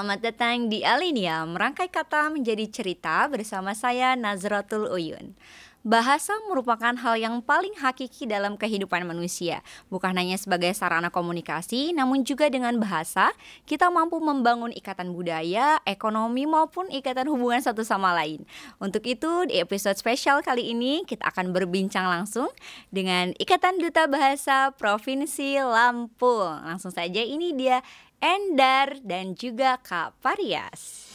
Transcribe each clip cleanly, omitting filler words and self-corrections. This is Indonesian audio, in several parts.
selamat datang di Alinea, merangkai kata menjadi cerita bersama saya Nazratul Uyun. Bahasa merupakan hal yang paling hakiki dalam kehidupan manusia. Bukan hanya sebagai sarana komunikasi, namun juga dengan bahasa, kita mampu membangun ikatan budaya, ekonomi maupun ikatan hubungan satu sama lain. Untuk itu, di episode spesial kali ini, kita akan berbincang langsung dengan Ikatan Duta Bahasa Provinsi Lampung. Langsung saja, ini dia Endar dan juga Kak Parias.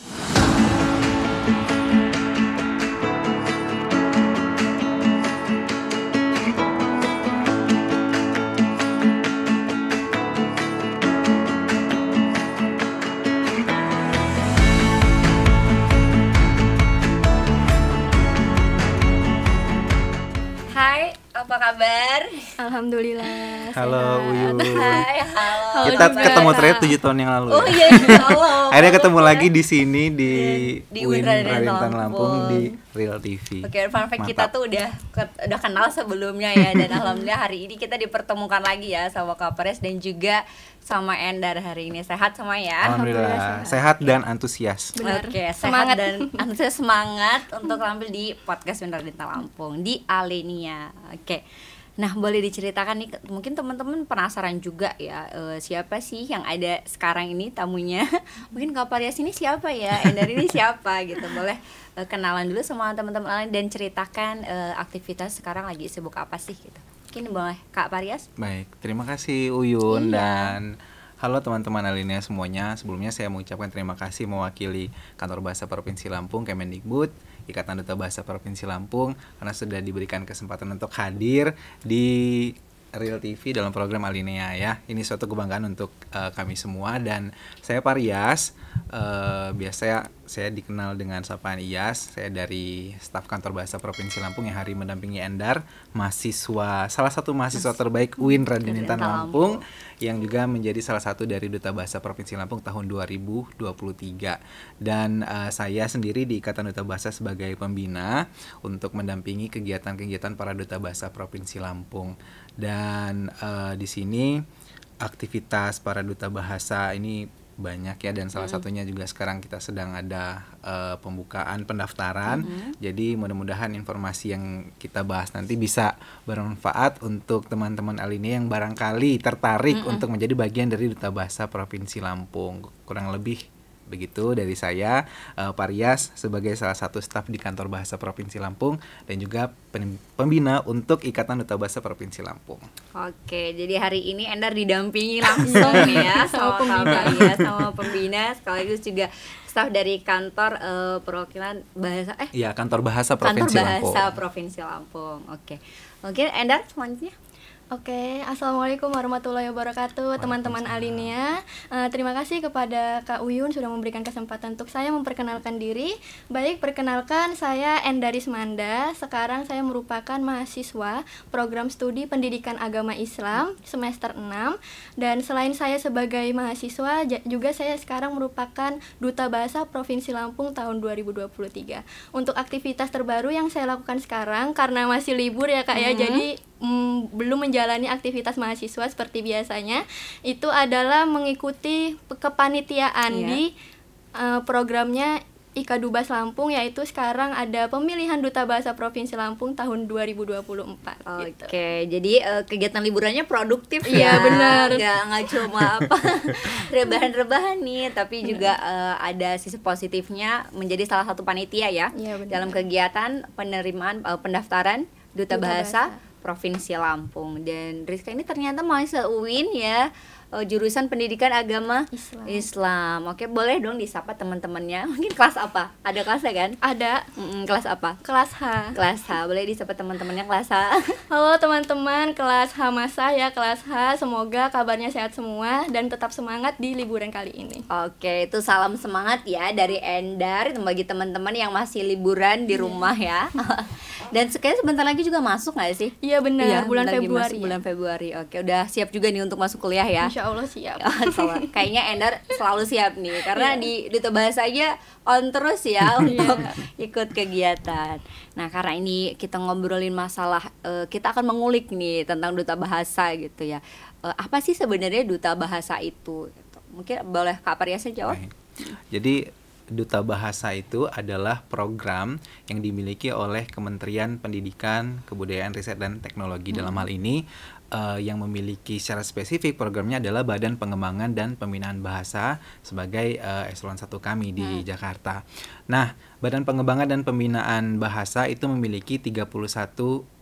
Hai, apa kabar? Alhamdulillah. Halo Uyun. Hai, halo. Kita juga, ketemu terakhir Kak. 7 tahun yang lalu. Oh ya. iya, halo. Akhirnya ketemu lagi di sini di UIN UIN Raden Raden Lampung. Lampung di Real TV. Oke, fun fact kita Mantap. tuh udah kenal sebelumnya ya, dan alhamdulillah hari ini kita dipertemukan lagi ya sama Kak Parias dan juga sama Endar hari ini. Sehat semua ya? Alhamdulillah sehat dan antusias. Benar. Oke, sehat Semangat. dan antusias, semangat untuk tampil di podcast Benar Dinta Lampung di Alinea. Oke. Nah, boleh diceritakan nih, mungkin teman-teman penasaran juga ya, siapa sih yang ada sekarang ini tamunya? Mungkin Kak Parias ini siapa ya, Endar ini siapa gitu. Boleh kenalan dulu sama teman-teman lain dan ceritakan aktivitas sekarang lagi sibuk apa sih gitu. Mungkin boleh Kak Parias? Baik, terima kasih Uyun Iya. dan halo teman-teman Alinea semuanya. Sebelumnya saya mengucapkan terima kasih mewakili Kantor Bahasa Provinsi Lampung, Kemendikbud, Ikatan Duta Bahasa Provinsi Lampung, karena sudah diberikan kesempatan untuk hadir di Real TV dalam program Alinea ya. Ini suatu kebanggaan untuk kami semua, dan saya Parias. Biasa saya dikenal dengan sapaan Iyas. Saya dari staf Kantor Bahasa Provinsi Lampung yang hari mendampingi Endar, salah satu mahasiswa terbaik UIN Raden Intan Lampung, yang juga menjadi salah satu dari Duta Bahasa Provinsi Lampung tahun 2023. Dan saya sendiri di Ikatan Duta Bahasa sebagai pembina untuk mendampingi kegiatan-kegiatan para Duta Bahasa Provinsi Lampung. Dan di sini aktivitas para Duta Bahasa ini banyak ya, dan salah satunya juga sekarang kita sedang ada pembukaan pendaftaran. Jadi mudah-mudahan informasi yang kita bahas nanti bisa bermanfaat untuk teman-teman Alinea yang barangkali tertarik untuk menjadi bagian dari Duta Bahasa Provinsi Lampung. Kurang lebih begitu dari saya, Parias, sebagai salah satu staf di Kantor Bahasa Provinsi Lampung dan juga pembina untuk Ikatan Duta Bahasa Provinsi Lampung. Oke, jadi hari ini Endar didampingi langsung nih ya sama Kak Parias, sama pembina, sekaligus juga staf dari kantor perwakilan bahasa Iya, Kantor Bahasa Kantor Provinsi Lampung. Bahasa Provinsi Lampung. Oke. Oke, Endar selanjutnya. Oke, Assalamualaikum warahmatullahi wabarakatuh, teman-teman Alinea. Terima kasih kepada Kak Uyun sudah memberikan kesempatan untuk saya memperkenalkan diri. Baik, perkenalkan saya Endaris Manda. Sekarang saya merupakan mahasiswa program studi Pendidikan Agama Islam semester 6. Dan selain saya sebagai mahasiswa, juga saya sekarang merupakan Duta Bahasa Provinsi Lampung tahun 2023. Untuk aktivitas terbaru yang saya lakukan sekarang, karena masih libur ya Kak ya, jadi belum menjalani aktivitas mahasiswa seperti biasanya, itu adalah mengikuti kepanitiaan di programnya IKADUBAS Lampung, yaitu sekarang ada pemilihan Duta Bahasa Provinsi Lampung tahun 2024 gitu. Oke, jadi kegiatan liburannya produktif ya. Iya, benar. Nggak cuma rebahan-rebahan nih, tapi juga ada sisi positifnya menjadi salah satu panitia ya, Iya, benar. dalam kegiatan penerimaan pendaftaran Duta Bahasa Provinsi Lampung. Dan Rizka ini ternyata mahasiswa UIN ya, jurusan Pendidikan Agama Islam. Oke, boleh dong disapa teman-temannya. Mungkin kelas apa? Ada kelasnya kan? Ada Kelas apa? kelas H. Kelas H. Boleh disapa teman-temannya kelas H. Halo teman-teman kelas H Masa ya, kelas H. Semoga kabarnya sehat semua dan tetap semangat di liburan kali ini. Oke, itu salam semangat ya dari Endar bagi teman-teman yang masih liburan di rumah ya. Dan kayaknya sebentar lagi juga masuk nggak sih? Iya benar, bulan bentar lagi Februari. masuk bulan Februari. Oke, udah siap juga nih untuk masuk kuliah ya. Insya Allah siap. Kayaknya Endar selalu siap nih, karena di Duta Bahasa aja on terus ya untuk ikut kegiatan. Nah, karena ini kita ngobrolin masalah, kita akan mengulik nih tentang Duta Bahasa gitu ya. Apa sih sebenarnya Duta Bahasa itu? Mungkin boleh Kak Parias jawab? Baik. Jadi Duta Bahasa itu adalah program yang dimiliki oleh Kementerian Pendidikan, Kebudayaan, Riset, dan Teknologi. Dalam hal ini yang memiliki secara spesifik programnya adalah Badan Pengembangan dan Pembinaan Bahasa sebagai eselon 1 kami di Jakarta. Nah, Badan Pengembangan dan Pembinaan Bahasa itu memiliki 31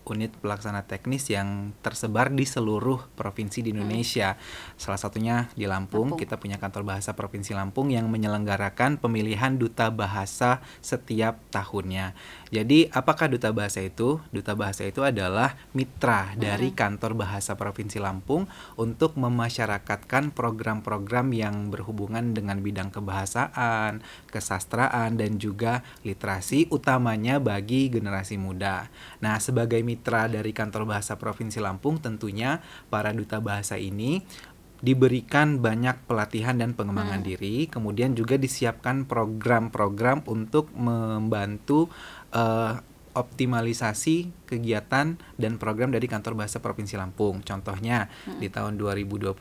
unit pelaksana teknis yang tersebar di seluruh provinsi di Indonesia. Salah satunya di Lampung, kita punya kantor bahasa Provinsi Lampung yang menyelenggarakan pemilihan duta bahasa setiap tahunnya. Jadi, apakah duta bahasa itu? Duta bahasa itu adalah mitra dari kantor bahasa Provinsi Lampung untuk memasyarakatkan program-program yang berhubungan dengan bidang kebahasaan, kesastraan, dan juga literasi, utamanya bagi generasi muda. Nah, sebagai mitra dari kantor bahasa Provinsi Lampung, tentunya para duta bahasa ini diberikan banyak pelatihan dan pengembangan diri, kemudian juga disiapkan program-program untuk membantu optimalisasi kegiatan dan program dari kantor bahasa Provinsi Lampung. Contohnya di tahun 2023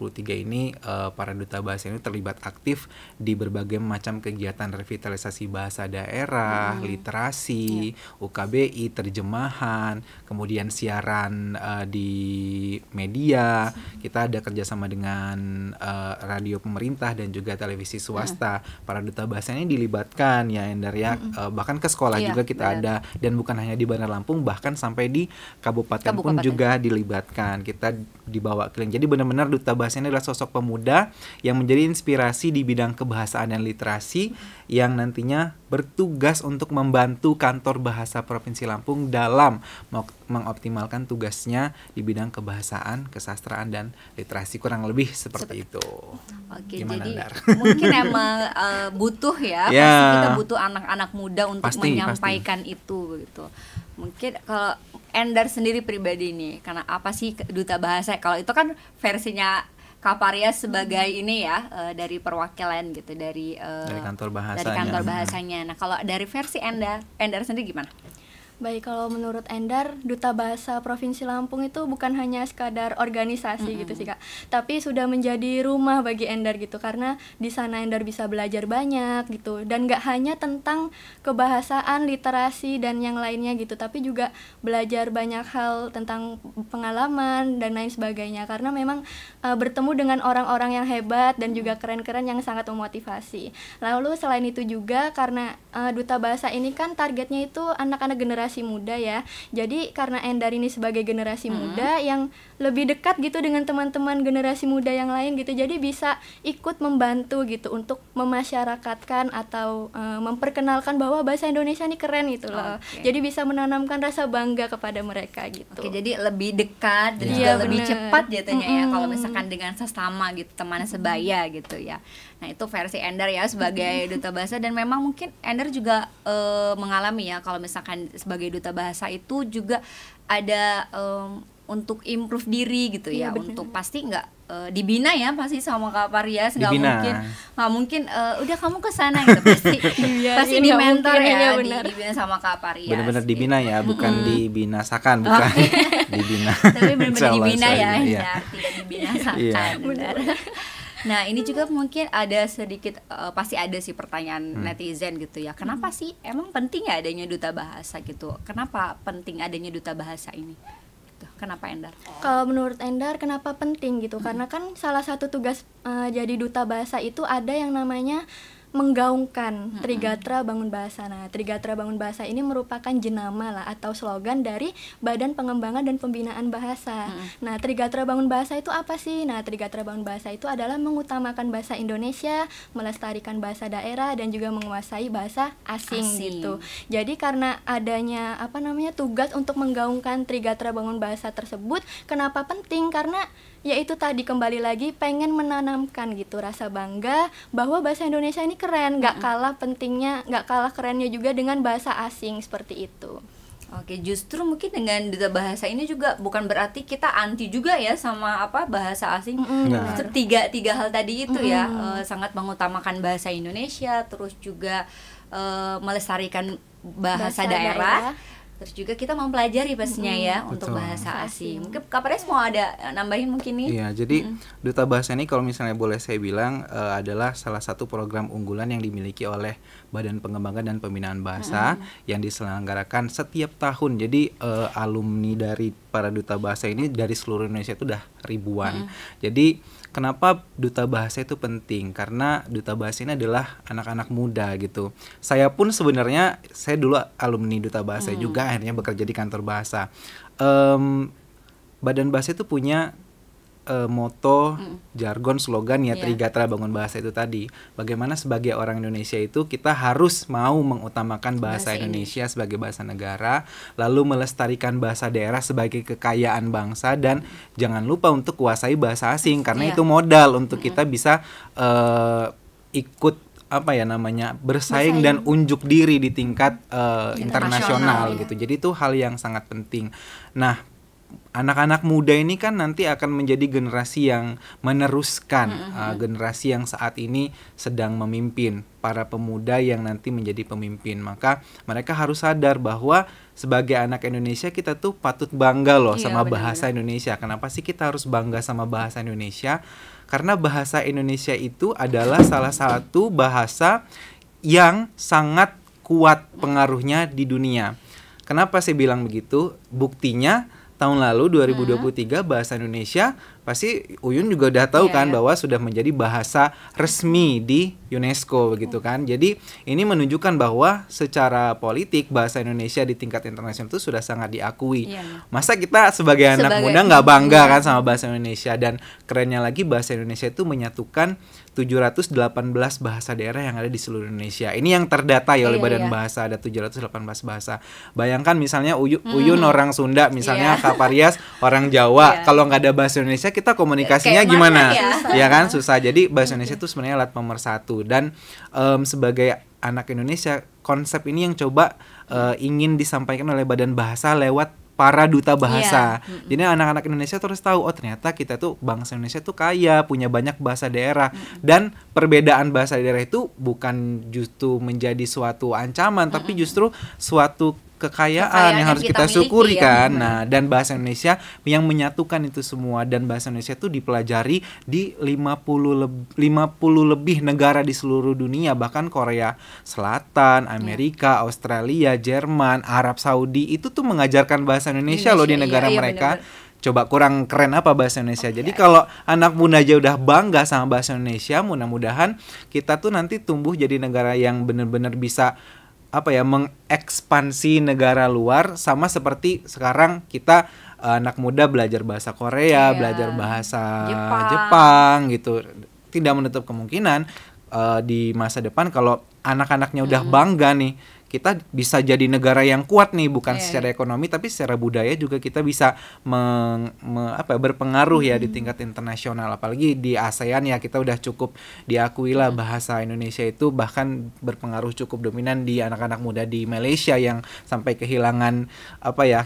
ini para duta bahasa ini terlibat aktif di berbagai macam kegiatan revitalisasi bahasa daerah, literasi, UKBI, terjemahan, kemudian siaran di media. Kita ada kerjasama dengan radio pemerintah dan juga televisi swasta. Para duta bahasa ini dilibatkan ya Endar ya, bahkan ke sekolah juga kita ada, dan bukan hanya di Bandar Lampung, bahkan sampai di kabupaten pun juga dilibatkan. Kita dibawa keliling. Jadi benar-benar duta bahasa ini adalah sosok pemuda yang menjadi inspirasi di bidang kebahasaan dan literasi yang nantinya bertugas untuk membantu kantor bahasa Provinsi Lampung dalam mengoptimalkan tugasnya di bidang kebahasaan, kesastraan, dan literasi. Kurang lebih seperti itu. Oke, Gimana, jadi Dar? mungkin emang butuh ya, pasti kita butuh anak-anak muda untuk menyampaikan itu gitu. Mungkin kalau Endar sendiri pribadi nih, karena apa sih duta bahasa? Kalau itu kan versinya Kaparia sebagai ini ya, dari perwakilan gitu, dari kantor bahasanya. Dari kantor bahasanya. Nah, kalau dari versi Endar sendiri gimana? Baik, kalau menurut Endar, Duta Bahasa Provinsi Lampung itu bukan hanya sekadar organisasi gitu sih Kak, tapi sudah menjadi rumah bagi Endar gitu, karena di sana Endar bisa belajar banyak gitu, dan gak hanya tentang kebahasaan, literasi, dan yang lainnya gitu, tapi juga belajar banyak hal tentang pengalaman dan lain sebagainya, karena memang bertemu dengan orang-orang yang hebat dan juga keren-keren yang sangat memotivasi. Lalu selain itu juga karena Duta Bahasa ini kan targetnya itu anak-anak generasi muda ya. Jadi karena Endar ini sebagai generasi muda yang lebih dekat gitu dengan teman-teman generasi muda yang lain gitu. Jadi bisa ikut membantu gitu untuk memasyarakatkan atau memperkenalkan bahwa bahasa Indonesia ini keren gitu loh. Jadi bisa menanamkan rasa bangga kepada mereka gitu. Oke, jadi lebih dekat dan juga lebih cepat jatuhnya ya kalau misalkan dengan sesama gitu, teman sebaya gitu ya. Nah, itu versi Endar ya sebagai duta bahasa, dan memang mungkin Endar juga mengalami ya kalau misalkan sebagai duta bahasa itu juga ada untuk improve diri gitu ya, untuk pasti nggak dibina ya pasti sama Kak Parias, nggak mungkin udah kamu kesana gitu, pasti di mentor ya, dibina sama Kak Parias. Benar-benar dibina ya, bukan dibinasakan, bukan dibina. Tapi benar-benar dibina ya, tidak dibinasakan. Benar. Nah, ini juga mungkin ada sedikit pasti ada sih pertanyaan netizen gitu ya. Kenapa sih emang penting ya adanya duta bahasa gitu? Kenapa penting adanya duta bahasa ini? Gitu. Kenapa Endar? Kalau menurut Endar kenapa penting gitu? Karena kan salah satu tugas jadi duta bahasa itu ada yang namanya menggaungkan Trigatra Bangun Bahasa. Nah, Trigatra Bangun Bahasa ini merupakan jenama lah atau slogan dari Badan Pengembangan dan Pembinaan Bahasa. Nah, Trigatra Bangun Bahasa itu apa sih? Nah, Trigatra Bangun Bahasa itu adalah mengutamakan bahasa Indonesia, melestarikan bahasa daerah, dan juga menguasai bahasa asing. Gitu. Jadi karena adanya tugas untuk menggaungkan Trigatra Bangun Bahasa tersebut, kenapa penting? Karena yaitu tadi kembali lagi pengen menanamkan gitu rasa bangga bahwa bahasa Indonesia ini keren, nggak kalah pentingnya, nggak kalah kerennya juga dengan bahasa asing seperti itu. Oke, justru mungkin dengan duta bahasa ini juga bukan berarti kita anti juga ya sama bahasa asing. Justru tiga hal tadi itu ya, sangat mengutamakan bahasa Indonesia, terus juga melestarikan bahasa daerah. Terus juga kita mempelajari pastinya ya untuk Betul. bahasa asing. Mungkin Kak Pares mau ada nambahin mungkin nih? Iya, jadi Duta Bahasa ini kalau misalnya boleh saya bilang adalah salah satu program unggulan yang dimiliki oleh Badan Pengembangan dan Pembinaan Bahasa yang diselenggarakan setiap tahun. Jadi alumni dari para duta bahasa ini dari seluruh Indonesia itu udah ribuan. Jadi kenapa duta bahasa itu penting? Karena duta bahasa ini adalah anak-anak muda gitu. Saya pun sebenarnya saya dulu alumni duta bahasa juga, akhirnya bekerja di kantor bahasa. Badan Bahasa itu punya moto, jargon, slogan ya Trigatra Bangun Bahasa itu tadi. Bagaimana sebagai orang Indonesia itu kita harus mau mengutamakan bahasa Indonesia sebagai bahasa negara, lalu melestarikan bahasa daerah sebagai kekayaan bangsa, dan jangan lupa untuk kuasai bahasa asing karena itu modal untuk kita bisa ikut bersaing dan unjuk diri di tingkat internasional gitu. Jadi itu hal yang sangat penting. Nah, anak-anak muda ini kan nanti akan menjadi generasi yang meneruskan, generasi yang saat ini sedang memimpin, para pemuda yang nanti menjadi pemimpin. Maka mereka harus sadar bahwa sebagai anak Indonesia kita tuh patut bangga loh sama bahasa Indonesia. Kenapa sih kita harus bangga sama bahasa Indonesia? Karena bahasa Indonesia itu adalah salah satu bahasa yang sangat kuat pengaruhnya di dunia. Kenapa saya bilang begitu? Buktinya tahun lalu 2023 bahasa Indonesia pasti Uyun juga udah tahu kan bahwa sudah menjadi bahasa resmi di UNESCO begitu kan. Jadi ini menunjukkan bahwa secara politik bahasa Indonesia di tingkat internasional itu sudah sangat diakui. Masa kita sebagai anak muda nggak bangga kan sama bahasa Indonesia? Dan kerennya lagi bahasa Indonesia itu menyatukan 718 bahasa daerah yang ada di seluruh Indonesia. Ini yang terdata ya oleh Badan Bahasa, ada 718 bahasa. Bayangkan misalnya Uyun orang Sunda, misalnya Kak Parias orang Jawa. Kalau nggak ada bahasa Indonesia kita komunikasinya gimana? Ya kan susah. Jadi bahasa Indonesia itu sebenarnya alat pemersatu. Dan sebagai anak Indonesia, konsep ini yang coba ingin disampaikan oleh Badan Bahasa lewat para duta bahasa. Jadi anak-anak Indonesia terus tahu, oh ternyata kita tuh bangsa Indonesia tuh kaya, punya banyak bahasa daerah. Dan perbedaan bahasa daerah itu bukan justru menjadi suatu ancaman, tapi justru suatu kekayaan yang harus kita syukuri kan. Nah, dan bahasa Indonesia yang menyatukan itu semua, dan bahasa Indonesia itu dipelajari di 50 lebih negara di seluruh dunia, bahkan Korea Selatan, Amerika, Australia, Jerman, Arab Saudi itu tuh mengajarkan bahasa Indonesia loh di negara mereka. Coba kurang keren apa bahasa Indonesia. Jadi kalau anak muda aja udah bangga sama bahasa Indonesia, mudah-mudahan kita tuh nanti tumbuh jadi negara yang benar-benar bisa mengekspansi negara luar, sama seperti sekarang kita anak muda belajar bahasa Korea, belajar bahasa Jepang gitu. Tidak menutup kemungkinan di masa depan kalau anak-anaknya udah bangga nih, kita bisa jadi negara yang kuat nih, bukan secara ekonomi tapi secara budaya juga kita bisa berpengaruh ya di tingkat internasional. Apalagi di ASEAN ya kita udah cukup diakui lah bahasa Indonesia itu bahkan berpengaruh cukup dominan di anak-anak muda di Malaysia yang sampai kehilangan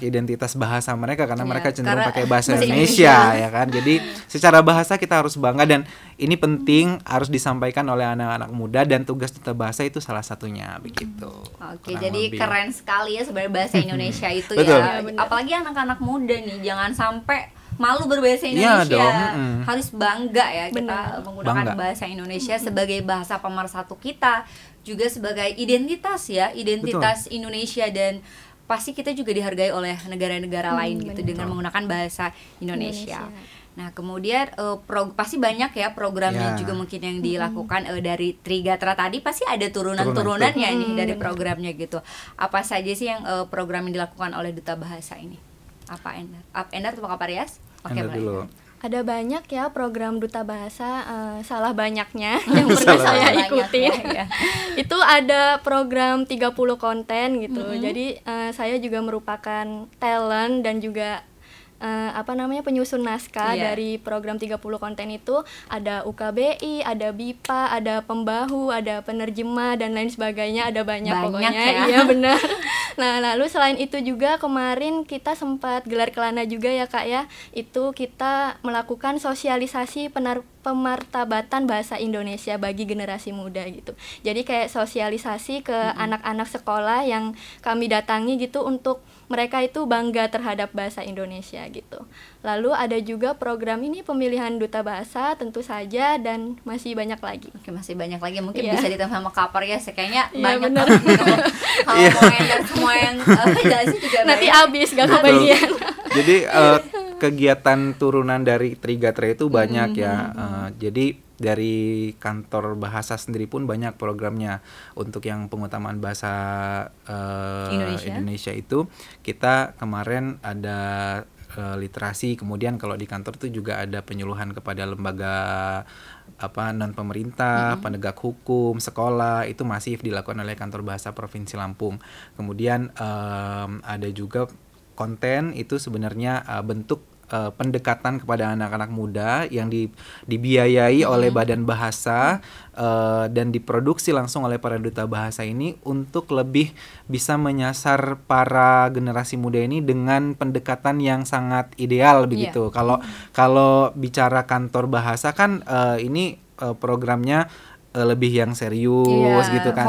identitas bahasa mereka karena mereka cenderung pakai bahasa Indonesia ya kan. Jadi secara bahasa kita harus bangga, dan ini penting harus disampaikan oleh anak-anak muda, dan tugas duta bahasa itu salah satunya begitu. Oke, jadi keren sekali ya sebenarnya bahasa Indonesia itu ya. Apalagi anak-anak muda nih, jangan sampai malu berbahasa Indonesia. Harus bangga ya kita menggunakan bahasa Indonesia sebagai bahasa pemersatu kita, juga sebagai identitas ya, identitas Indonesia, dan pasti kita juga dihargai oleh negara-negara lain gitu dengan menggunakan bahasa Indonesia. Nah, kemudian pasti banyak ya programnya juga mungkin yang dilakukan dari Trigatra tadi, pasti ada turunan-turunannya nih dari programnya gitu. Apa saja sih yang program yang dilakukan oleh Duta Bahasa ini? Apa Endar atau Kak Parias? Oke, dulu. Ada banyak ya program Duta Bahasa, salah banyaknya yang pernah saya ikutin. Itu ada program 30 konten gitu. Jadi saya juga merupakan talent dan juga penyusun naskah dari program 30 konten itu. Ada UKBI, ada BIPA, ada pembahu, ada penerjemah dan lain sebagainya, ada banyak pokoknya ya. Iya benar. Nah, lalu selain itu juga kemarin kita sempat gelar kelana juga ya Kak ya. Itu kita melakukan sosialisasi pemartabatan bahasa Indonesia bagi generasi muda gitu. Jadi kayak sosialisasi ke anak-anak sekolah yang kami datangi gitu untuk mereka itu bangga terhadap bahasa Indonesia gitu. Lalu ada juga program ini pemilihan duta bahasa tentu saja, dan masih banyak lagi. Oke, masih banyak lagi, mungkin Iya. bisa ditambah sama cover ya, kayaknya Iya, banyak bener. banget gitu. Kalau mau endorse semua yang jelasin juga Nanti banyak. habis gak kebagian. Jadi kegiatan turunan dari Trigatra itu banyak ya. Jadi dari kantor bahasa sendiri pun banyak programnya. Untuk yang pengutamaan bahasa Indonesia itu, kita kemarin ada literasi, kemudian kalau di kantor itu juga ada penyuluhan kepada lembaga non pemerintah, penegak hukum, sekolah, itu masif dilakukan oleh kantor bahasa Provinsi Lampung. Kemudian ada juga konten, itu sebenarnya bentuk pendekatan kepada anak-anak muda yang dibiayai oleh Badan Bahasa dan diproduksi langsung oleh para duta bahasa ini untuk lebih bisa menyasar para generasi muda ini dengan pendekatan yang sangat ideal begitu. Kalau bicara kantor bahasa kan ini programnya lebih yang serius gitu kan,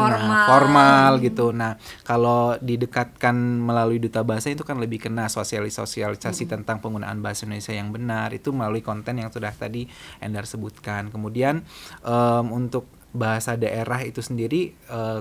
formal gitu. Nah, kalau didekatkan melalui duta bahasa itu kan lebih kena sosialisasi tentang penggunaan bahasa Indonesia yang benar, itu melalui konten yang sudah tadi Endar sebutkan. Kemudian untuk bahasa daerah itu sendiri,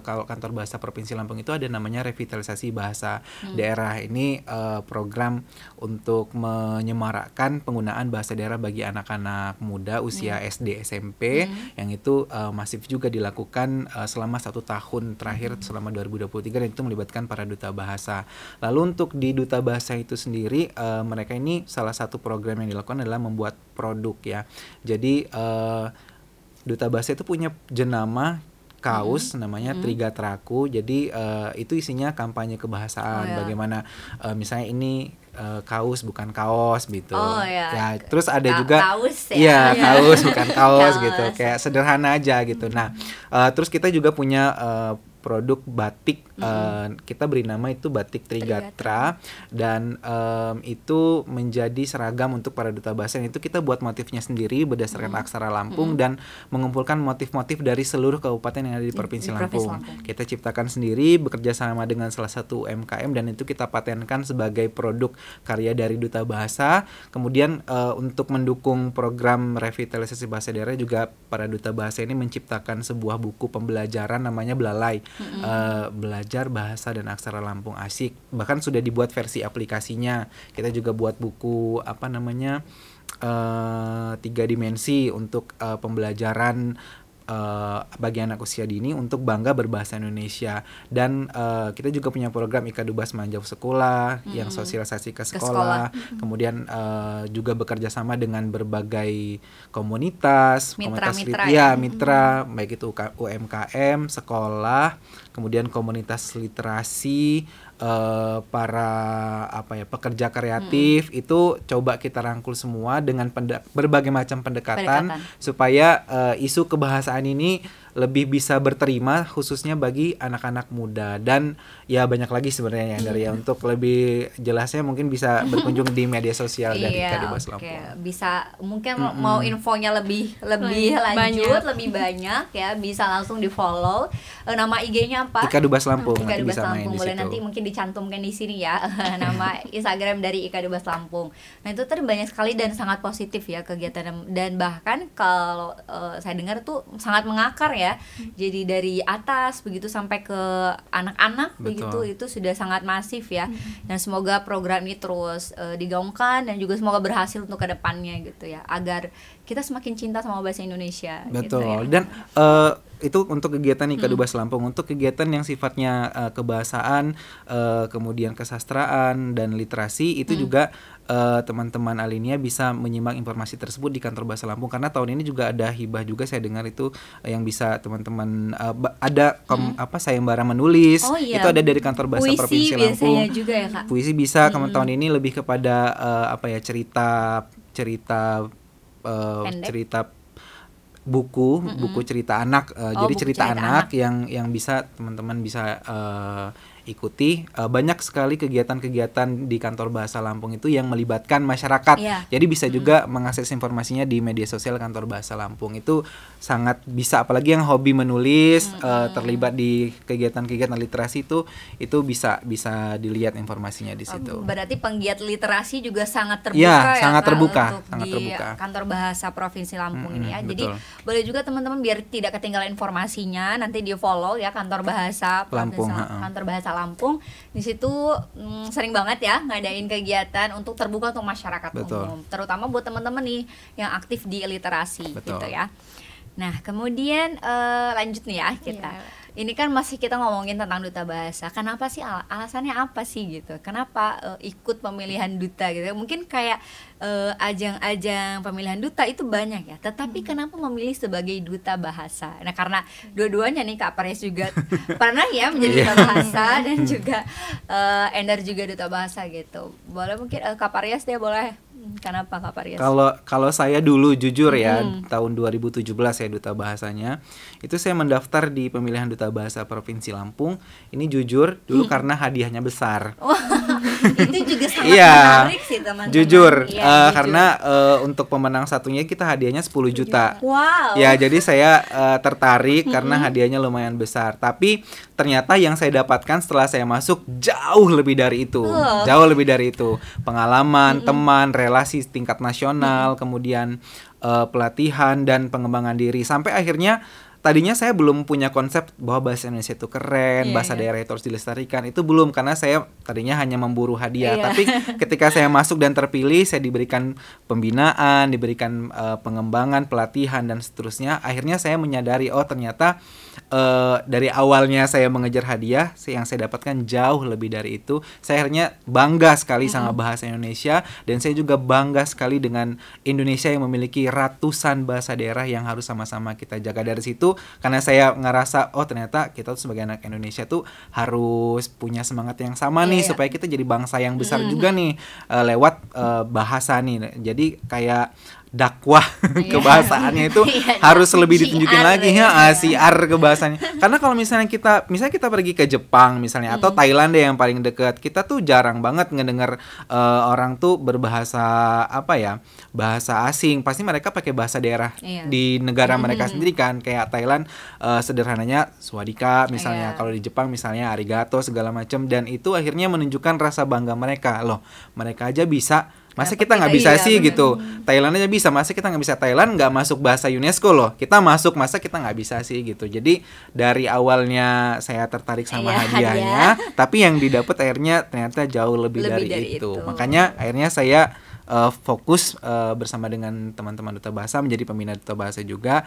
kalau kantor bahasa Provinsi Lampung itu ada namanya revitalisasi bahasa daerah. Ini program untuk menyemarakkan penggunaan bahasa daerah bagi anak-anak muda usia SD SMP, yang itu masif juga dilakukan selama 1 tahun terakhir selama 2023, dan itu melibatkan para duta bahasa. Lalu untuk di duta bahasa itu sendiri, mereka ini salah satu program yang dilakukan adalah membuat produk ya. Jadi duta bahasa itu punya jenama kaos namanya Trigatraku. Jadi itu isinya kampanye kebahasaan. Bagaimana misalnya ini kaos bukan kaos gitu. Ya, terus ada juga kaos ya. Iya, kaos bukan kaos gitu. Kayak sederhana aja gitu. Nah, terus kita juga punya produk batik, kita beri nama itu batik Trigatra, dan itu menjadi seragam untuk para duta bahasa. Itu kita buat motifnya sendiri berdasarkan aksara Lampung dan mengumpulkan motif-motif dari seluruh kabupaten yang ada di Provinsi Lampung. Kita ciptakan sendiri bekerja sama dengan salah satu UMKM, dan itu kita patenkan sebagai produk karya dari duta bahasa. Kemudian untuk mendukung program revitalisasi bahasa daerah juga para duta bahasa ini menciptakan sebuah buku pembelajaran namanya Belalai. Belajar bahasa dan aksara Lampung asik. Bahkan sudah dibuat versi aplikasinya. Kita juga buat buku 3 dimensi untuk pembelajaran bagi anak usia dini untuk bangga berbahasa Indonesia. Dan kita juga punya program Ikadubas Manjau Sekolah yang sosialisasi ke sekolah. Kemudian juga bekerja sama dengan berbagai komunitas, mitra, baik itu UMKM, sekolah, kemudian komunitas literasi, para pekerja kreatif, itu coba kita rangkul semua dengan berbagai macam pendekatan supaya isu kebahasaan ini lebih bisa berterima khususnya bagi anak-anak muda. Dan ya banyak lagi sebenarnya yang dari untuk lebih jelasnya mungkin bisa berkunjung di media sosial dari Ikadubas Lampung. Bisa mungkin mau infonya lebih lanjut, lebih banyak ya, bisa langsung di-follow. Nama IG-nya apa? Ikadubas Lampung. Ikadubas Lampung. Boleh nanti mungkin dicantumkan di sini ya nama Instagram dari Ikadubas Lampung. Nah, itu tadi banyak sekali dan sangat positif ya kegiatan, dan bahkan kalau saya dengar tuh sangat mengakar ya. Jadi dari atas begitu sampai ke anak-anak begitu, itu sudah sangat masif ya. Dan semoga program ini terus digaungkan dan juga semoga berhasil untuk kedepannya gitu ya, agar kita semakin cinta sama bahasa Indonesia. Betul. Gitu ya. Dan itu untuk kegiatan Ikadubas Lampung. Untuk kegiatan yang sifatnya kebahasaan, kemudian kesastraan dan literasi, itu juga teman-teman Alinia bisa menyimak informasi tersebut di kantor bahasa Lampung, karena tahun ini juga ada hibah juga saya dengar itu yang bisa teman-teman ada sayembara menulis. Itu ada dari kantor bahasa Provinsi Lampung. Puisi juga ya, Kak. Puisi bisa. Tahun ini lebih kepada cerita buku cerita anak. Jadi cerita anak yang bisa teman-teman bisa ikuti, banyak sekali kegiatan-kegiatan di kantor bahasa Lampung itu yang melibatkan masyarakat. Jadi bisa juga mengakses informasinya di media sosial kantor bahasa Lampung. Itu sangat bisa, apalagi yang hobi menulis, terlibat di kegiatan-kegiatan literasi itu bisa dilihat informasinya di situ. Berarti penggiat literasi juga sangat terbuka sangat terbuka, untuk sangat di terbuka. Kantor Bahasa Provinsi Lampung ini ya. Jadi betul. boleh juga teman-teman biar tidak ketinggalan informasinya, nanti di follow ya Kantor Bahasa Lampung, Kantor Bahasa Lampung. Di situ sering banget ya ngadain kegiatan untuk terbuka untuk masyarakat umum, terutama buat teman-teman nih yang aktif di literasi gitu ya. Nah, kemudian lanjut nih ya kita. Ini kan masih kita ngomongin tentang duta bahasa. Kenapa sih, alasannya apa sih gitu? Kenapa ikut pemilihan duta gitu? Mungkin kayak ajang-ajang pemilihan duta itu banyak ya. Tetapi kenapa memilih sebagai duta bahasa? Nah, karena dua-duanya nih Kak Paryas juga pernah ya menjadi duta bahasa dan juga Endar juga duta bahasa gitu. Boleh mungkin Kak Paryas dia boleh. Kenapa Kak Paryas? Kalau saya dulu jujur ya, tahun 2017 ya duta bahasanya, itu saya mendaftar di pemilihan duta bahasa Provinsi Lampung. Ini jujur dulu karena hadiahnya besar. Itu juga sangat menarik sih teman-teman. Jujur, karena untuk pemenang satunya kita hadiahnya 10 juta. Wow. Ya, jadi saya tertarik karena hadiahnya lumayan besar. Tapi ternyata yang saya dapatkan setelah saya masuk jauh lebih dari itu. Jauh lebih dari itu. Pengalaman, teman, relasi tingkat nasional, kemudian pelatihan dan pengembangan diri. Sampai akhirnya tadinya saya belum punya konsep bahwa bahasa Indonesia itu keren, bahasa daerah itu harus dilestarikan. Itu belum, karena saya tadinya hanya memburu hadiah. Tapi ketika saya masuk dan terpilih, saya diberikan pembinaan, diberikan pengembangan, pelatihan, dan seterusnya. Akhirnya saya menyadari, oh ternyata dari awalnya saya mengejar hadiah, yang saya dapatkan jauh lebih dari itu. Saya akhirnya bangga sekali sama bahasa Indonesia, dan saya juga bangga sekali dengan Indonesia yang memiliki ratusan bahasa daerah yang harus sama-sama kita jaga. Dari situ, karena saya ngerasa, oh ternyata kita tuh sebagai anak Indonesia tuh harus punya semangat yang sama nih, supaya kita jadi bangsa yang besar juga nih, lewat bahasa nih. Jadi kayak dakwah kebahasaannya itu harus lebih ditunjukin lagi ya, siar kebahasaannya. Karena kalau misalnya kita pergi ke Jepang misalnya, atau Thailand deh yang paling dekat, kita tuh jarang banget ngedengar orang tuh berbahasa bahasa asing. Pasti mereka pakai bahasa daerah di negara mereka sendiri kan. Kayak Thailand sederhananya swadika misalnya, kalau di Jepang misalnya arigato segala macam, dan itu akhirnya menunjukkan rasa bangga mereka. Loh, mereka aja bisa, masa kita nggak bisa sih gitu. Thailand aja bisa, masa kita nggak bisa? Thailand nggak masuk bahasa UNESCO loh, kita masuk, masa kita nggak bisa sih gitu. Jadi dari awalnya saya tertarik sama hadiahnya, tapi yang didapat akhirnya ternyata jauh lebih dari itu. Makanya akhirnya saya fokus bersama dengan teman-teman duta bahasa, menjadi pembina duta bahasa juga,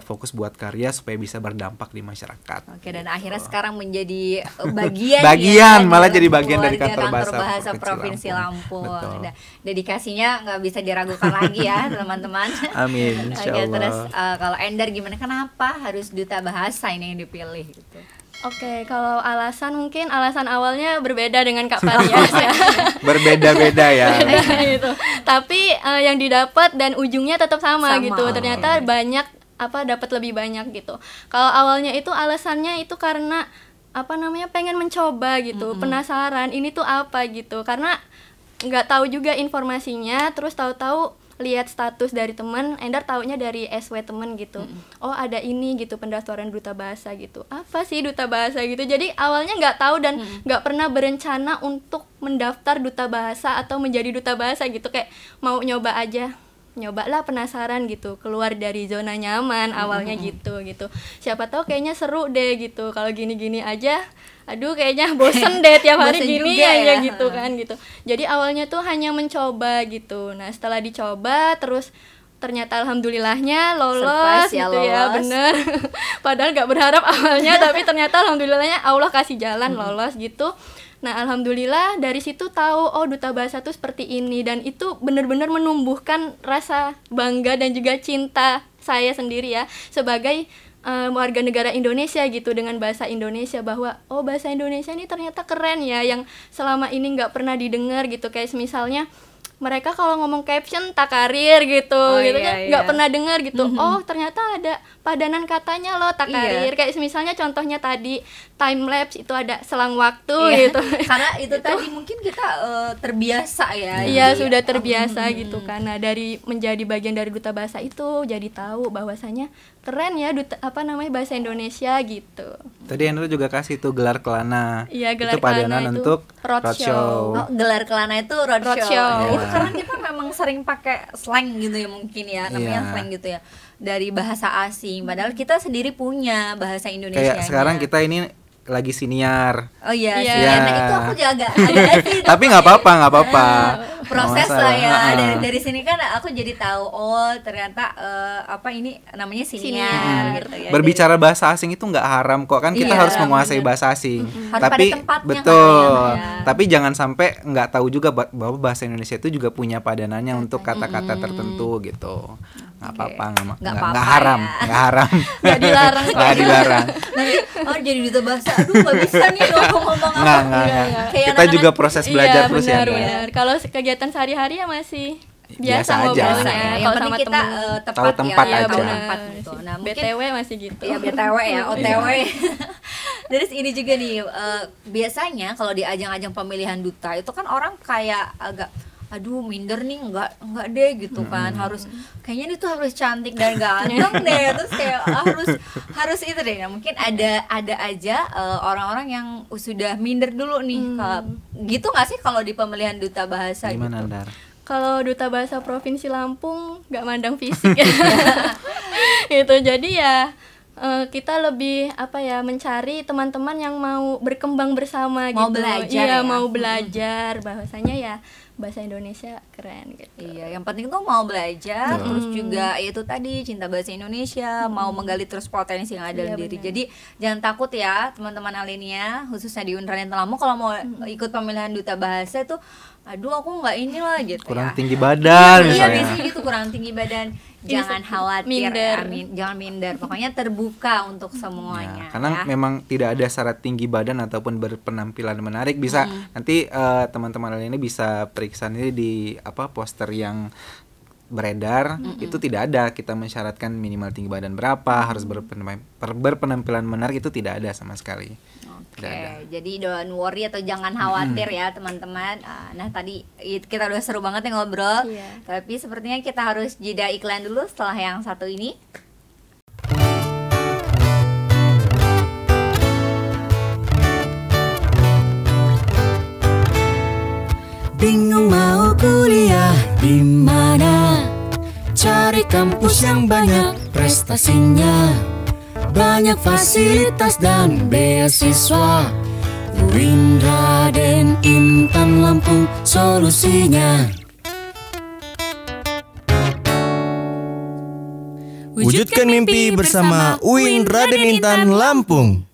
fokus buat karya supaya bisa berdampak di masyarakat. Oke, dan akhirnya sekarang menjadi bagian malah jadi bagian dari kantor bahasa Provinsi Lampung. Nah, dedikasinya nggak bisa diragukan lagi ya teman-teman. Amin, insyaallah. Oke, terus kalau Endar gimana, kenapa harus duta bahasa ini yang dipilih gitu? Oke, kalau mungkin alasan awalnya berbeda dengan Kak Paryas ya. Berbeda-beda ya. Gitu. Tapi yang didapat dan ujungnya tetap sama gitu. Ternyata banyak dapat lebih banyak gitu. Kalau awalnya itu alasannya itu karena pengen mencoba gitu, penasaran ini tuh apa gitu. Karena nggak tahu juga informasinya, terus tahu-tahu lihat status dari teman, Endar taunya dari SW temen gitu. Oh ada ini gitu, pendaftaran duta bahasa gitu. Apa sih duta bahasa gitu? Jadi awalnya nggak tahu dan nggak pernah berencana untuk mendaftar duta bahasa atau menjadi duta bahasa gitu. Kayak mau nyoba aja, nyobalah, penasaran gitu, keluar dari zona nyaman awalnya gitu. Siapa tahu kayaknya seru deh gitu. Kalau gini-gini aja, aduh kayaknya bosen deh tiap hari gini aja gitu kan gitu. Jadi awalnya tuh hanya mencoba gitu. Nah setelah dicoba terus ternyata alhamdulillahnya lolos gitu ya, bener. Padahal gak berharap awalnya tapi ternyata alhamdulillahnya Allah kasih jalan lolos gitu. Nah alhamdulillah dari situ tahu, oh duta bahasa tuh seperti ini, dan itu benar-benar menumbuhkan rasa bangga dan juga cinta saya sendiri ya sebagai warga negara Indonesia gitu dengan bahasa Indonesia, bahwa oh bahasa Indonesia ini ternyata keren ya, yang selama ini nggak pernah didengar gitu. Kayak misalnya mereka kalau ngomong caption takarir gitu gitu iya, kan nggak iya. pernah dengar gitu. Oh ternyata ada padanan katanya loh takarir. Kayak misalnya contohnya tadi time lapse itu ada selang waktu gitu. Karena itu tadi mungkin kita terbiasa ya. Iya Jadi, sudah terbiasa gitu kan. Nah dari menjadi bagian dari duta bahasa itu jadi tahu bahwasanya keren ya bahasa Indonesia gitu. Tadi Hendra juga kasih tuh gelar kelana. Iya, gelar itu padanan kelana itu untuk roadshow. Oh, gelar kelana itu roadshow. Roadshow. Itu karena kita memang sering pakai slang gitu ya mungkin ya, namanya Iya. slang gitu ya. Dari bahasa asing, padahal kita sendiri punya bahasa Indonesia. Kayak sekarang kita ini lagi siniar. Oh iya, Iya. sih. Iya. Nah, itu aku juga agak sih. Tapi nggak apa-apa. Proses Nggak lah masalah. ya. Heeh. Dari sini kan aku jadi tahu oh ternyata ini namanya siniar gitu ya. Berbicara bahasa asing itu nggak haram kok, kan kita Iya, harus menguasai bener. bahasa asing. Harus Tapi pada tempatnya betul. kan ya. Tapi jangan sampai nggak tahu juga bahwa bahasa Indonesia itu juga punya padanannya untuk kata-kata tertentu gitu. Nggak apa-apa, Nggak nggak apa-apa haram, ya. nggak haram. Nggak dilarang kok. Nggak dilarang. Nanti jadi duta bahasa, aduh nggak bisa nih ngomong Nggak, apa. nggak. Kayak Kita anak-anak juga proses belajar Iya, terus ya. benar, Anda. benar. Kalau kegiatan sehari-hari ya masih Biasa biasa aja. ngobrolnya. biasa ya. Yang Kalau penting sama kita temen. tepat Tahu tempat ya, aja. tahu Benar. tempat gitu. Nah, mungkin BTW masih gitu. ya BTW ya, OTW. Terus ini juga nih biasanya kalau di ajang-ajang pemilihan duta itu kan orang kayak agak aduh minder nih enggak deh gitu kan. Kayaknya ini tuh harus cantik dan ganteng deh. Terus kayak harus itu deh. Nah, mungkin ada aja orang-orang yang sudah minder dulu nih. Gitu nggak sih kalau di pemilihan duta bahasa Gimana gitu? Andar? Kalau duta bahasa Provinsi Lampung nggak mandang fisik ya. Itu jadi ya kita lebih mencari teman-teman yang mau berkembang bersama Mau gitu. belajar Iya, ya? mau belajar bahwasanya ya bahasa Indonesia keren gitu. Iya, yang penting tuh mau belajar, terus juga itu tadi cinta bahasa Indonesia, mau menggali terus potensi yang ada Iya, dalam diri. benar. Jadi jangan takut ya teman-teman Alinia, khususnya di Unraden Telamu kalau mau ikut pemilihan duta bahasa itu, aduh aku nggak ini lah gitu Kurang ya. tinggi badan Iya misalnya. biasanya gitu kurang tinggi badan. Jangan khawatir, Minder. jangan minder. Pokoknya terbuka untuk semuanya. Ya, karena ya. memang tidak ada syarat tinggi badan ataupun berpenampilan menarik. Bisa nanti teman-teman ini bisa periksa ini di poster yang beredar. Itu tidak ada kita mensyaratkan minimal tinggi badan berapa, harus berpenampilan menarik, itu tidak ada sama sekali. Oke, Tidak ada. jadi don't worry atau jangan khawatir ya teman-teman. Nah tadi kita udah seru banget ya ngobrol. Iya. Tapi sepertinya kita harus jeda iklan dulu setelah yang satu ini. Bingung mau kuliah di mana? Cari kampus yang banyak prestasinya, banyak fasilitas dan beasiswa. UIN Raden Intan Lampung solusinya. Wujudkan mimpi bersama UIN Raden Intan Lampung.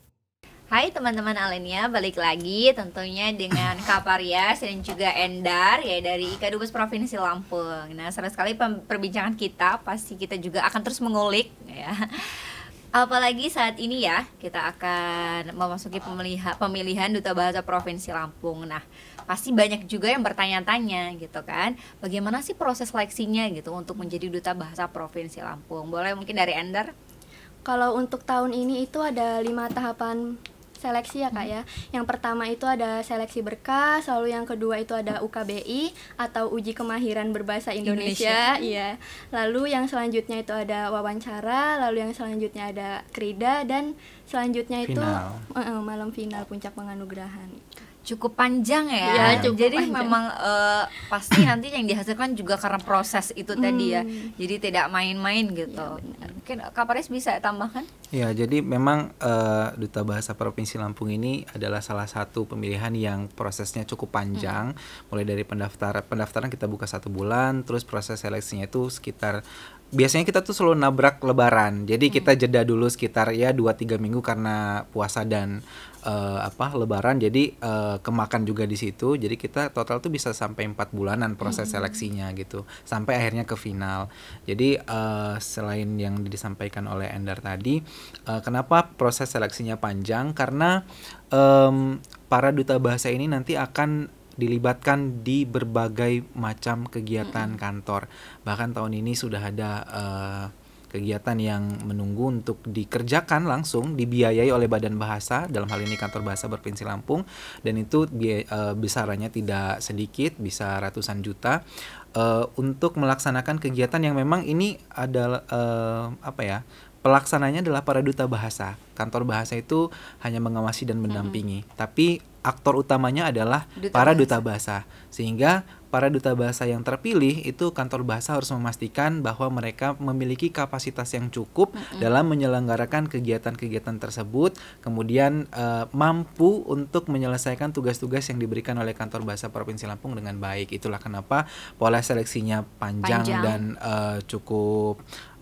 Hai teman-teman Alenia, balik lagi tentunya dengan Kak Parias dan juga Endar ya dari IKA Dubes Provinsi Lampung. Nah seru sekali perbincangan kita, pasti kita juga akan terus mengulik ya. Apalagi saat ini ya kita akan memasuki pemilihan Duta Bahasa Provinsi Lampung. Nah pasti banyak juga yang bertanya-tanya gitu kan, bagaimana sih proses seleksinya gitu untuk menjadi Duta Bahasa Provinsi Lampung. Boleh mungkin dari Endar? Kalau untuk tahun ini itu ada 5 tahapan seleksi ya Kak ya. Yang pertama itu ada seleksi berkas, lalu yang kedua itu ada UKBI atau uji kemahiran berbahasa Indonesia. Iya. Lalu yang selanjutnya itu ada wawancara, lalu yang selanjutnya ada krida dan selanjutnya itu malam final puncak penganugerahan. Cukup panjang ya. Iya, cukup Jadi panjang. memang pasti nanti yang dihasilkan juga karena proses itu tadi ya. Jadi tidak main-main gitu. Mungkin Kak Paris bisa tambahkan? Ya, jadi memang Duta Bahasa Provinsi Lampung ini adalah salah satu pemilihan yang prosesnya cukup panjang. Mulai dari pendaftaran kita buka 1 bulan, terus proses seleksinya itu sekitar, biasanya kita tuh selalu nabrak Lebaran. Jadi kita jeda dulu sekitar ya 2-3 minggu karena puasa dan Lebaran. Jadi kemakan juga di situ. Jadi kita total tuh bisa sampai 4 bulanan proses seleksinya gitu, sampai akhirnya ke final. Jadi selain yang disampaikan oleh Endar tadi, kenapa proses seleksinya panjang? Karena para duta bahasa ini nanti akan dilibatkan di berbagai macam kegiatan kantor. Bahkan tahun ini sudah ada kegiatan yang menunggu untuk dikerjakan langsung, dibiayai oleh Badan Bahasa, dalam hal ini Kantor Bahasa Provinsi Lampung, dan itu besarannya tidak sedikit, bisa ratusan juta, untuk melaksanakan kegiatan yang memang ini adalah pelaksananya adalah para duta bahasa. Kantor bahasa itu hanya mengawasi dan mendampingi, tapi aktor utamanya adalah para duta bahasa. Sehingga para duta bahasa yang terpilih itu kantor bahasa harus memastikan bahwa mereka memiliki kapasitas yang cukup dalam menyelenggarakan kegiatan-kegiatan tersebut, kemudian mampu untuk menyelesaikan tugas-tugas yang diberikan oleh Kantor Bahasa Provinsi Lampung dengan baik. Itulah kenapa pola seleksinya panjang. Dan cukup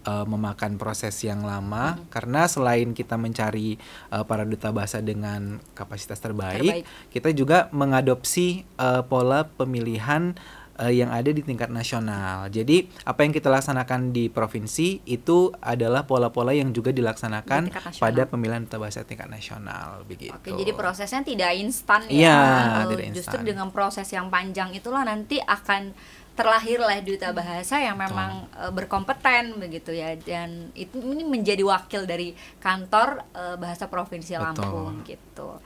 memakan proses yang lama, karena selain kita mencari para duta bahasa dengan kapasitas terbaik, kita juga mengadopsi pola pemilihan yang ada di tingkat nasional. Jadi apa yang kita laksanakan di provinsi itu adalah pola-pola yang juga dilaksanakan pada pemilihan duta bahasa tingkat nasional, begitu. Oke, jadi prosesnya tidak instan tidak justru instan. dengan proses yang panjang itulah nanti akan terlahirlah duta bahasa yang memang berkompeten begitu ya, dan ini menjadi wakil dari Kantor Bahasa Provinsi Lampung gitu.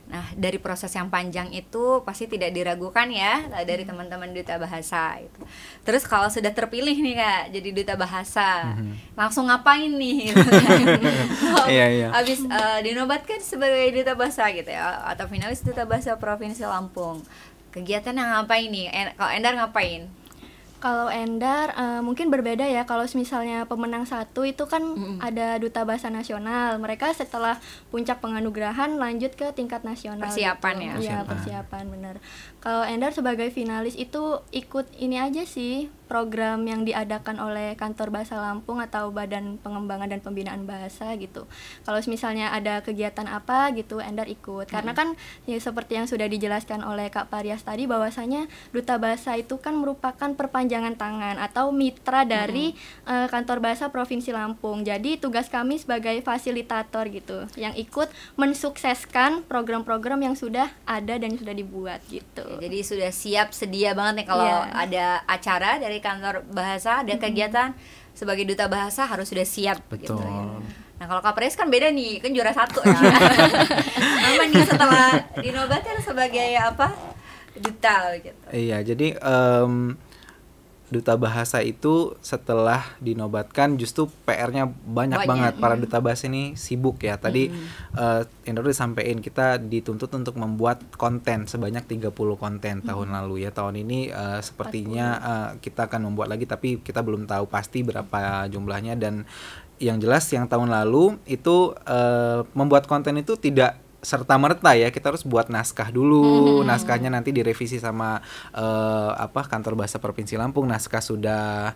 Nah, dari proses yang panjang itu pasti tidak diragukan ya dari teman-teman duta bahasa itu. Terus kalau sudah terpilih nih Kak jadi duta bahasa, langsung ngapain nih? Gitu kan? Habis dinobatkan sebagai duta bahasa gitu ya, atau finalis duta bahasa Provinsi Lampung. Kegiatan yang ngapain nih? Kalau Endar ngapain? Kalau Endar mungkin berbeda ya. Kalau misalnya pemenang 1 itu kan ada duta bahasa nasional. Mereka setelah puncak penganugerahan lanjut ke tingkat nasional. Persiapan gitu. ya. Iya, persiapan benar. Kalau Endar sebagai finalis itu ikut ini aja sih, program yang diadakan oleh Kantor Bahasa Lampung atau Badan Pengembangan dan Pembinaan Bahasa gitu. Kalau misalnya ada kegiatan apa gitu, Endar ikut. Karena kan ya, seperti yang sudah dijelaskan oleh Kak Parias tadi, bahwasanya duta bahasa itu kan merupakan perpanjangan tangan atau mitra dari Kantor Bahasa Provinsi Lampung. Jadi tugas kami sebagai fasilitator gitu, yang ikut mensukseskan program-program yang sudah ada dan sudah dibuat gitu. Jadi sudah siap sedia banget nih kalau ada acara dari Kantor Bahasa, ada kegiatan sebagai duta bahasa harus sudah siap. Betul. Gitu ya. Nah kalau Kak Pres kan beda nih, kan juara 1 ya. Apa nih setelah dinobatkan sebagai duta gitu. Iya, jadi duta bahasa itu setelah dinobatkan justru PR-nya banyak banget. Para duta bahasa ini sibuk ya. Tadi Endro disampaikan kita dituntut untuk membuat konten sebanyak 30 konten tahun lalu ya. Tahun ini sepertinya kita akan membuat lagi, tapi kita belum tahu pasti berapa jumlahnya. Dan yang jelas yang tahun lalu itu membuat konten itu tidak serta-merta ya, kita harus buat naskah dulu. Naskahnya nanti direvisi sama Kantor Bahasa Provinsi Lampung. Naskah sudah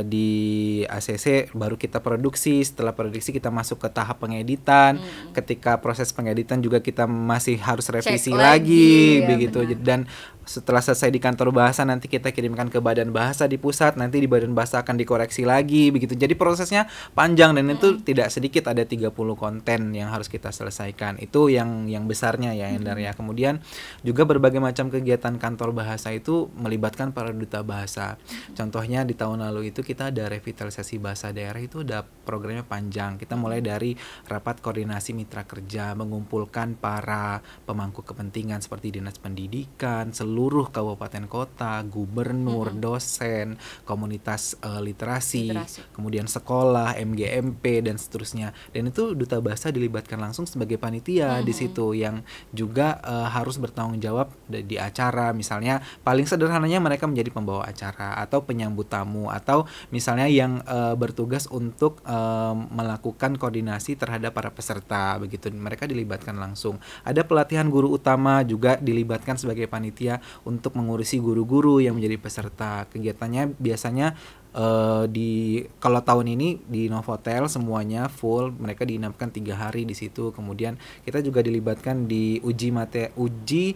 di ACC, baru kita produksi. Setelah produksi kita masuk ke tahap pengeditan. Ketika proses pengeditan juga kita masih harus revisi lagi begitu. Dan setelah selesai di Kantor Bahasa nanti kita kirimkan ke Badan Bahasa di pusat, nanti di Badan Bahasa akan dikoreksi lagi begitu. Jadi prosesnya panjang dan itu tidak sedikit, ada 30 konten yang harus kita selesaikan. Itu yang besarnya ya Endar ya. Kemudian juga berbagai macam kegiatan Kantor Bahasa itu melibatkan para duta bahasa. Contohnya di tahun lalu itu kita ada revitalisasi bahasa daerah, itu udah programnya panjang. Kita mulai dari rapat koordinasi mitra kerja, mengumpulkan para pemangku kepentingan seperti Dinas Pendidikan, seluruh kabupaten kota, gubernur, dosen, komunitas literasi, kemudian sekolah, MGMP dan seterusnya. Dan itu duta bahasa dilibatkan langsung sebagai panitia di situ yang juga harus bertanggung jawab di acara. Misalnya paling sederhananya mereka menjadi pembawa acara atau penyambut tamu, atau misalnya yang bertugas untuk melakukan koordinasi terhadap para peserta begitu. Mereka dilibatkan langsung. Ada pelatihan guru utama juga dilibatkan sebagai panitia untuk mengurusi guru-guru yang menjadi peserta. Kegiatannya biasanya Di kalau tahun ini di Novotel semuanya full, mereka diinapkan 3 hari di situ. Kemudian kita juga dilibatkan di uji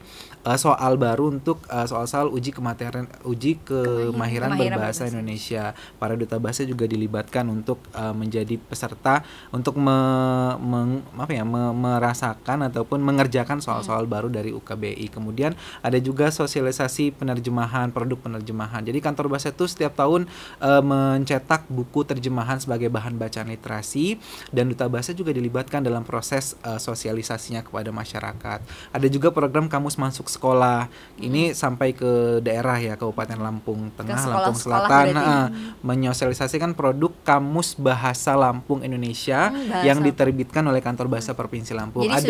soal baru untuk soal-soal uji kemahiran berbahasa Indonesia. Para duta bahasa juga dilibatkan untuk menjadi peserta untuk merasakan ataupun mengerjakan soal-soal baru dari UKBI. Kemudian ada juga sosialisasi penerjemahan, produk penerjemahan. Jadi kantor bahasa itu setiap tahun mencetak buku terjemahan sebagai bahan bacaan literasi, dan duta bahasa juga dilibatkan dalam proses sosialisasinya kepada masyarakat. Ada juga program Kamus Masuk Sekolah. Ini sampai ke daerah ya, Kabupaten Lampung Tengah, Lampung Selatan, menyosialisasikan produk Kamus Bahasa Lampung Indonesia yang diterbitkan oleh Kantor Bahasa Provinsi Lampung. Jadi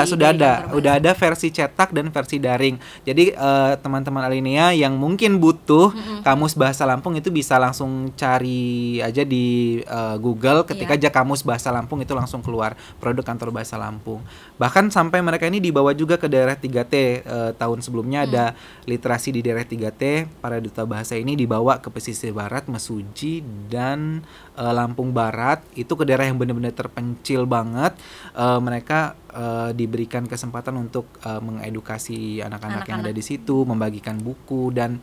sudah ada versi cetak dan versi daring. Jadi teman-teman Alinea yang mungkin butuh Kamus Bahasa Lampung itu bisa langsung cari aja di Google, ketika aja Kamus Bahasa Lampung itu langsung keluar produk Kantor Bahasa Lampung. Bahkan sampai mereka ini dibawa juga ke daerah 3T. Tahun sebelumnya ada literasi di daerah 3T, para duta bahasa ini dibawa ke pesisir barat, Mesuji dan Lampung Barat, itu ke daerah yang benar-benar terpencil banget. Mereka diberikan kesempatan untuk mengedukasi anak-anak yang ada di situ, membagikan buku, dan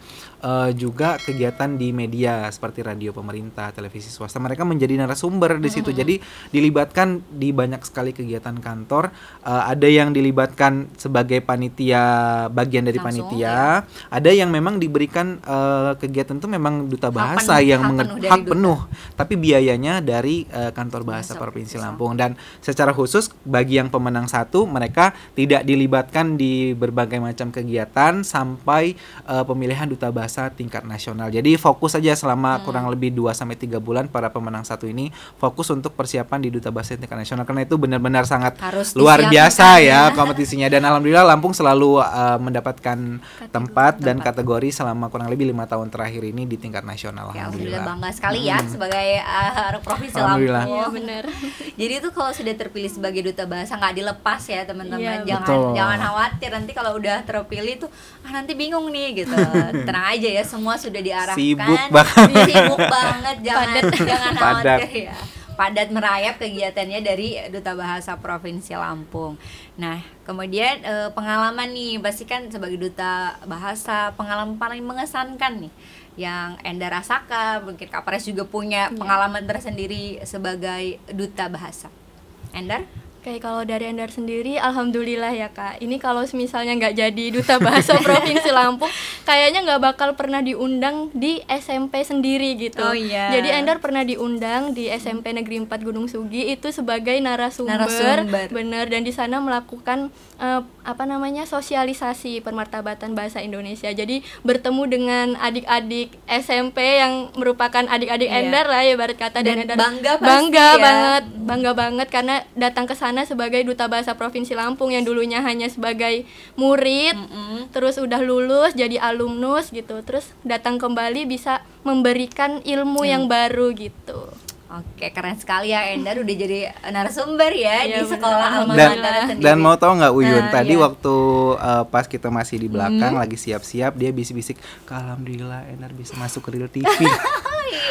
juga kegiatan di media seperti radio pemerintah, televisi swasta. Mereka menjadi narasumber di situ. Jadi dilibatkan di banyak sekali kegiatan kantor. Ada yang dilibatkan sebagai panitia, bagian dari panitia. Ada yang memang diberikan kegiatan itu memang duta bahasa yang hak penuh, tapi biayanya dari Kantor Bahasa Provinsi Lampung. Dan secara khusus bagi yang pemenang 1, mereka tidak dilibatkan di berbagai macam kegiatan sampai pemilihan duta bahasa tingkat nasional. Jadi fokus saja selama kurang lebih 2-3 bulan para pemenang 1 ini fokus untuk persiapan di duta bahasa tingkat nasional, karena itu benar-benar sangat luar biasa ya kompetisinya. Dan alhamdulillah Lampung selalu mendapatkan tempat dan kategori selama kurang lebih 5 tahun terakhir ini di tingkat nasional. Alhamdulillah bangga sekali ya sebagai provinsi Lampung. Iya, benar. Jadi itu kalau sudah terpilih sebagai duta bahasa nggak dilepas ya teman-teman. Iya, Jangan khawatir nanti kalau udah terpilih tuh nanti bingung nih gitu. Tenang aja ya, semua sudah diarahkan. Sibuk banget, jangan khawatir ya. Padat merayap kegiatannya dari Duta Bahasa Provinsi Lampung. Nah, kemudian pengalaman nih, pasti kan sebagai Duta Bahasa, pengalaman paling mengesankan nih yang Enda rasakan. Mungkin Kak Pres juga punya pengalaman tersendiri sebagai Duta Bahasa. Endar? Kayak kalau dari Endar sendiri, alhamdulillah ya Kak. Ini kalau misalnya nggak jadi Duta Bahasa Provinsi Lampung, kayaknya nggak bakal pernah diundang di SMP sendiri gitu. Oh iya. Jadi Endar pernah diundang di SMP Negeri 4 Gunung Sugi itu sebagai narasumber. Bener, dan di sana melakukan sosialisasi permartabatan bahasa Indonesia. Jadi bertemu dengan adik-adik SMP yang merupakan adik-adik Endar lah ya, ibarat kata, dan Endar bangga banget karena datang ke sana sebagai Duta Bahasa Provinsi Lampung yang dulunya hanya sebagai murid, terus udah lulus jadi alumnus gitu, terus datang kembali bisa memberikan ilmu yang baru gitu. Oke, keren sekali ya Endar udah jadi narasumber ya di sekolah alma mater sendiri. Dan mau tahu nggak Uyun, tadi waktu pas kita masih di belakang lagi siap-siap, dia bisik-bisik, alhamdulillah Endar bisa masuk ke Real TV.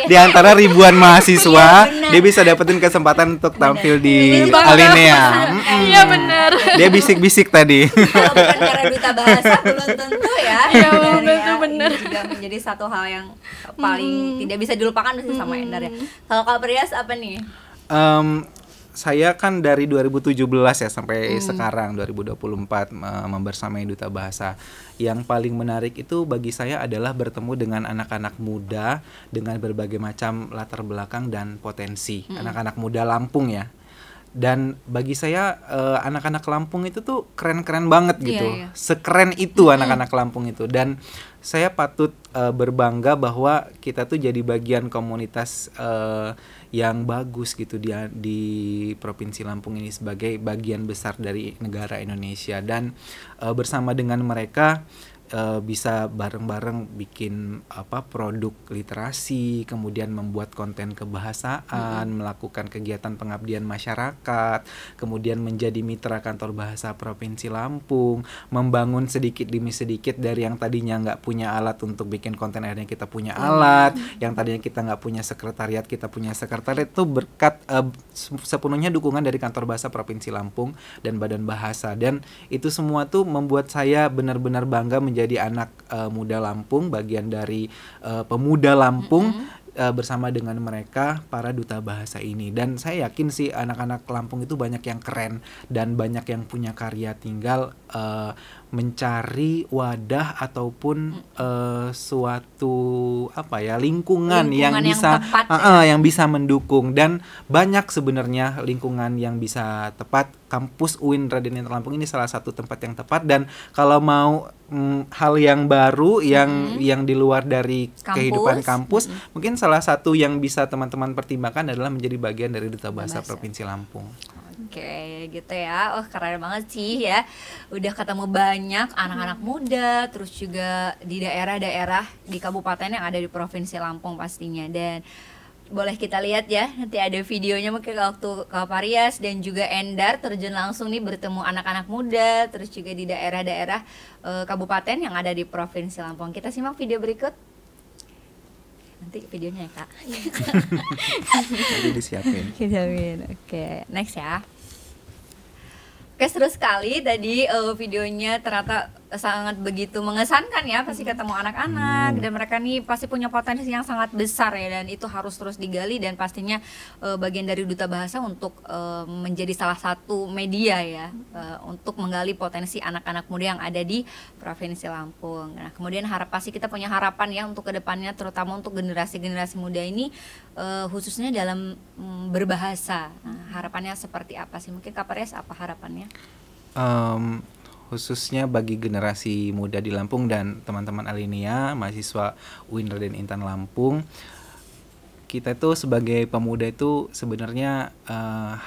Di antara ribuan mahasiswa, dia bisa dapetin kesempatan untuk tampil di Alinea. Iya benar. Dia bisik-bisik tadi. Kalau bukan karena Duta Bahasa belum tentu ya. Iya benar. Ini juga menjadi satu hal yang paling tidak bisa dilupakan sama Endar ya. Kalau Kak Prias apa nih? Saya kan dari 2017 ya sampai sekarang 2024 membersamai Duta Bahasa. Yang paling menarik itu bagi saya adalah bertemu dengan anak-anak muda dengan berbagai macam latar belakang dan potensi. Anak-anak muda Lampung ya. Dan bagi saya anak-anak Lampung itu tuh keren-keren banget gitu. Sekeren itu anak-anak Lampung itu. Dan saya patut berbangga bahwa kita tuh jadi bagian komunitas yang bagus gitu di Provinsi Lampung ini sebagai bagian besar dari negara Indonesia. Dan bersama dengan mereka bisa bareng-bareng bikin produk literasi, kemudian membuat konten kebahasaan, melakukan kegiatan pengabdian masyarakat, kemudian menjadi mitra kantor bahasa Provinsi Lampung, membangun sedikit demi sedikit dari yang tadinya nggak punya alat untuk bikin konten, akhirnya kita punya alat, yang tadinya kita nggak punya sekretariat, kita punya sekretariat, itu berkat sepenuhnya dukungan dari kantor bahasa Provinsi Lampung dan Badan Bahasa. Dan itu semua tuh membuat saya benar-benar bangga menjadi anak muda Lampung, bagian dari pemuda Lampung, bersama dengan mereka para duta bahasa ini. Dan saya yakin sih anak-anak Lampung itu banyak yang keren dan banyak yang punya karya, tinggal mencari wadah ataupun suatu lingkungan yang bisa tepat, yang bisa mendukung. Dan banyak sebenarnya lingkungan yang bisa tepat. Kampus UIN Raden Intan Lampung ini salah satu tempat yang tepat. Dan kalau mau hal yang baru yang di luar dari kehidupan kampus, mungkin salah satu yang bisa teman-teman pertimbangkan adalah menjadi bagian dari Duta Bahasa Provinsi Lampung. Oke, gitu ya. Oh, keren banget sih ya. Udah ketemu banyak anak-anak muda, terus juga di daerah-daerah di kabupaten yang ada di Provinsi Lampung pastinya. Dan boleh kita lihat ya, nanti ada videonya mungkin waktu Kak Parias dan juga Endar terjun langsung nih bertemu anak-anak muda, terus juga di daerah-daerah kabupaten yang ada di Provinsi Lampung. Kita simak video berikut. Nanti videonya ya, Kak. Nanti disiapin. Oke, next ya. Oke, seru sekali tadi videonya, ternyata sangat begitu mengesankan ya, pasti ketemu anak-anak dan mereka nih pasti punya potensi yang sangat besar ya, dan itu harus terus digali. Dan pastinya bagian dari Duta Bahasa untuk menjadi salah satu media ya untuk menggali potensi anak-anak muda yang ada di Provinsi Lampung. Nah, kemudian pasti kita punya harapan ya untuk kedepannya, terutama untuk generasi-generasi muda ini khususnya dalam berbahasa. Nah, harapannya seperti apa sih? Mungkin Kak Parias, apa harapannya? Khususnya bagi generasi muda di Lampung dan teman-teman Alinea, mahasiswa UIN Raden Intan Lampung, kita itu sebagai pemuda itu sebenarnya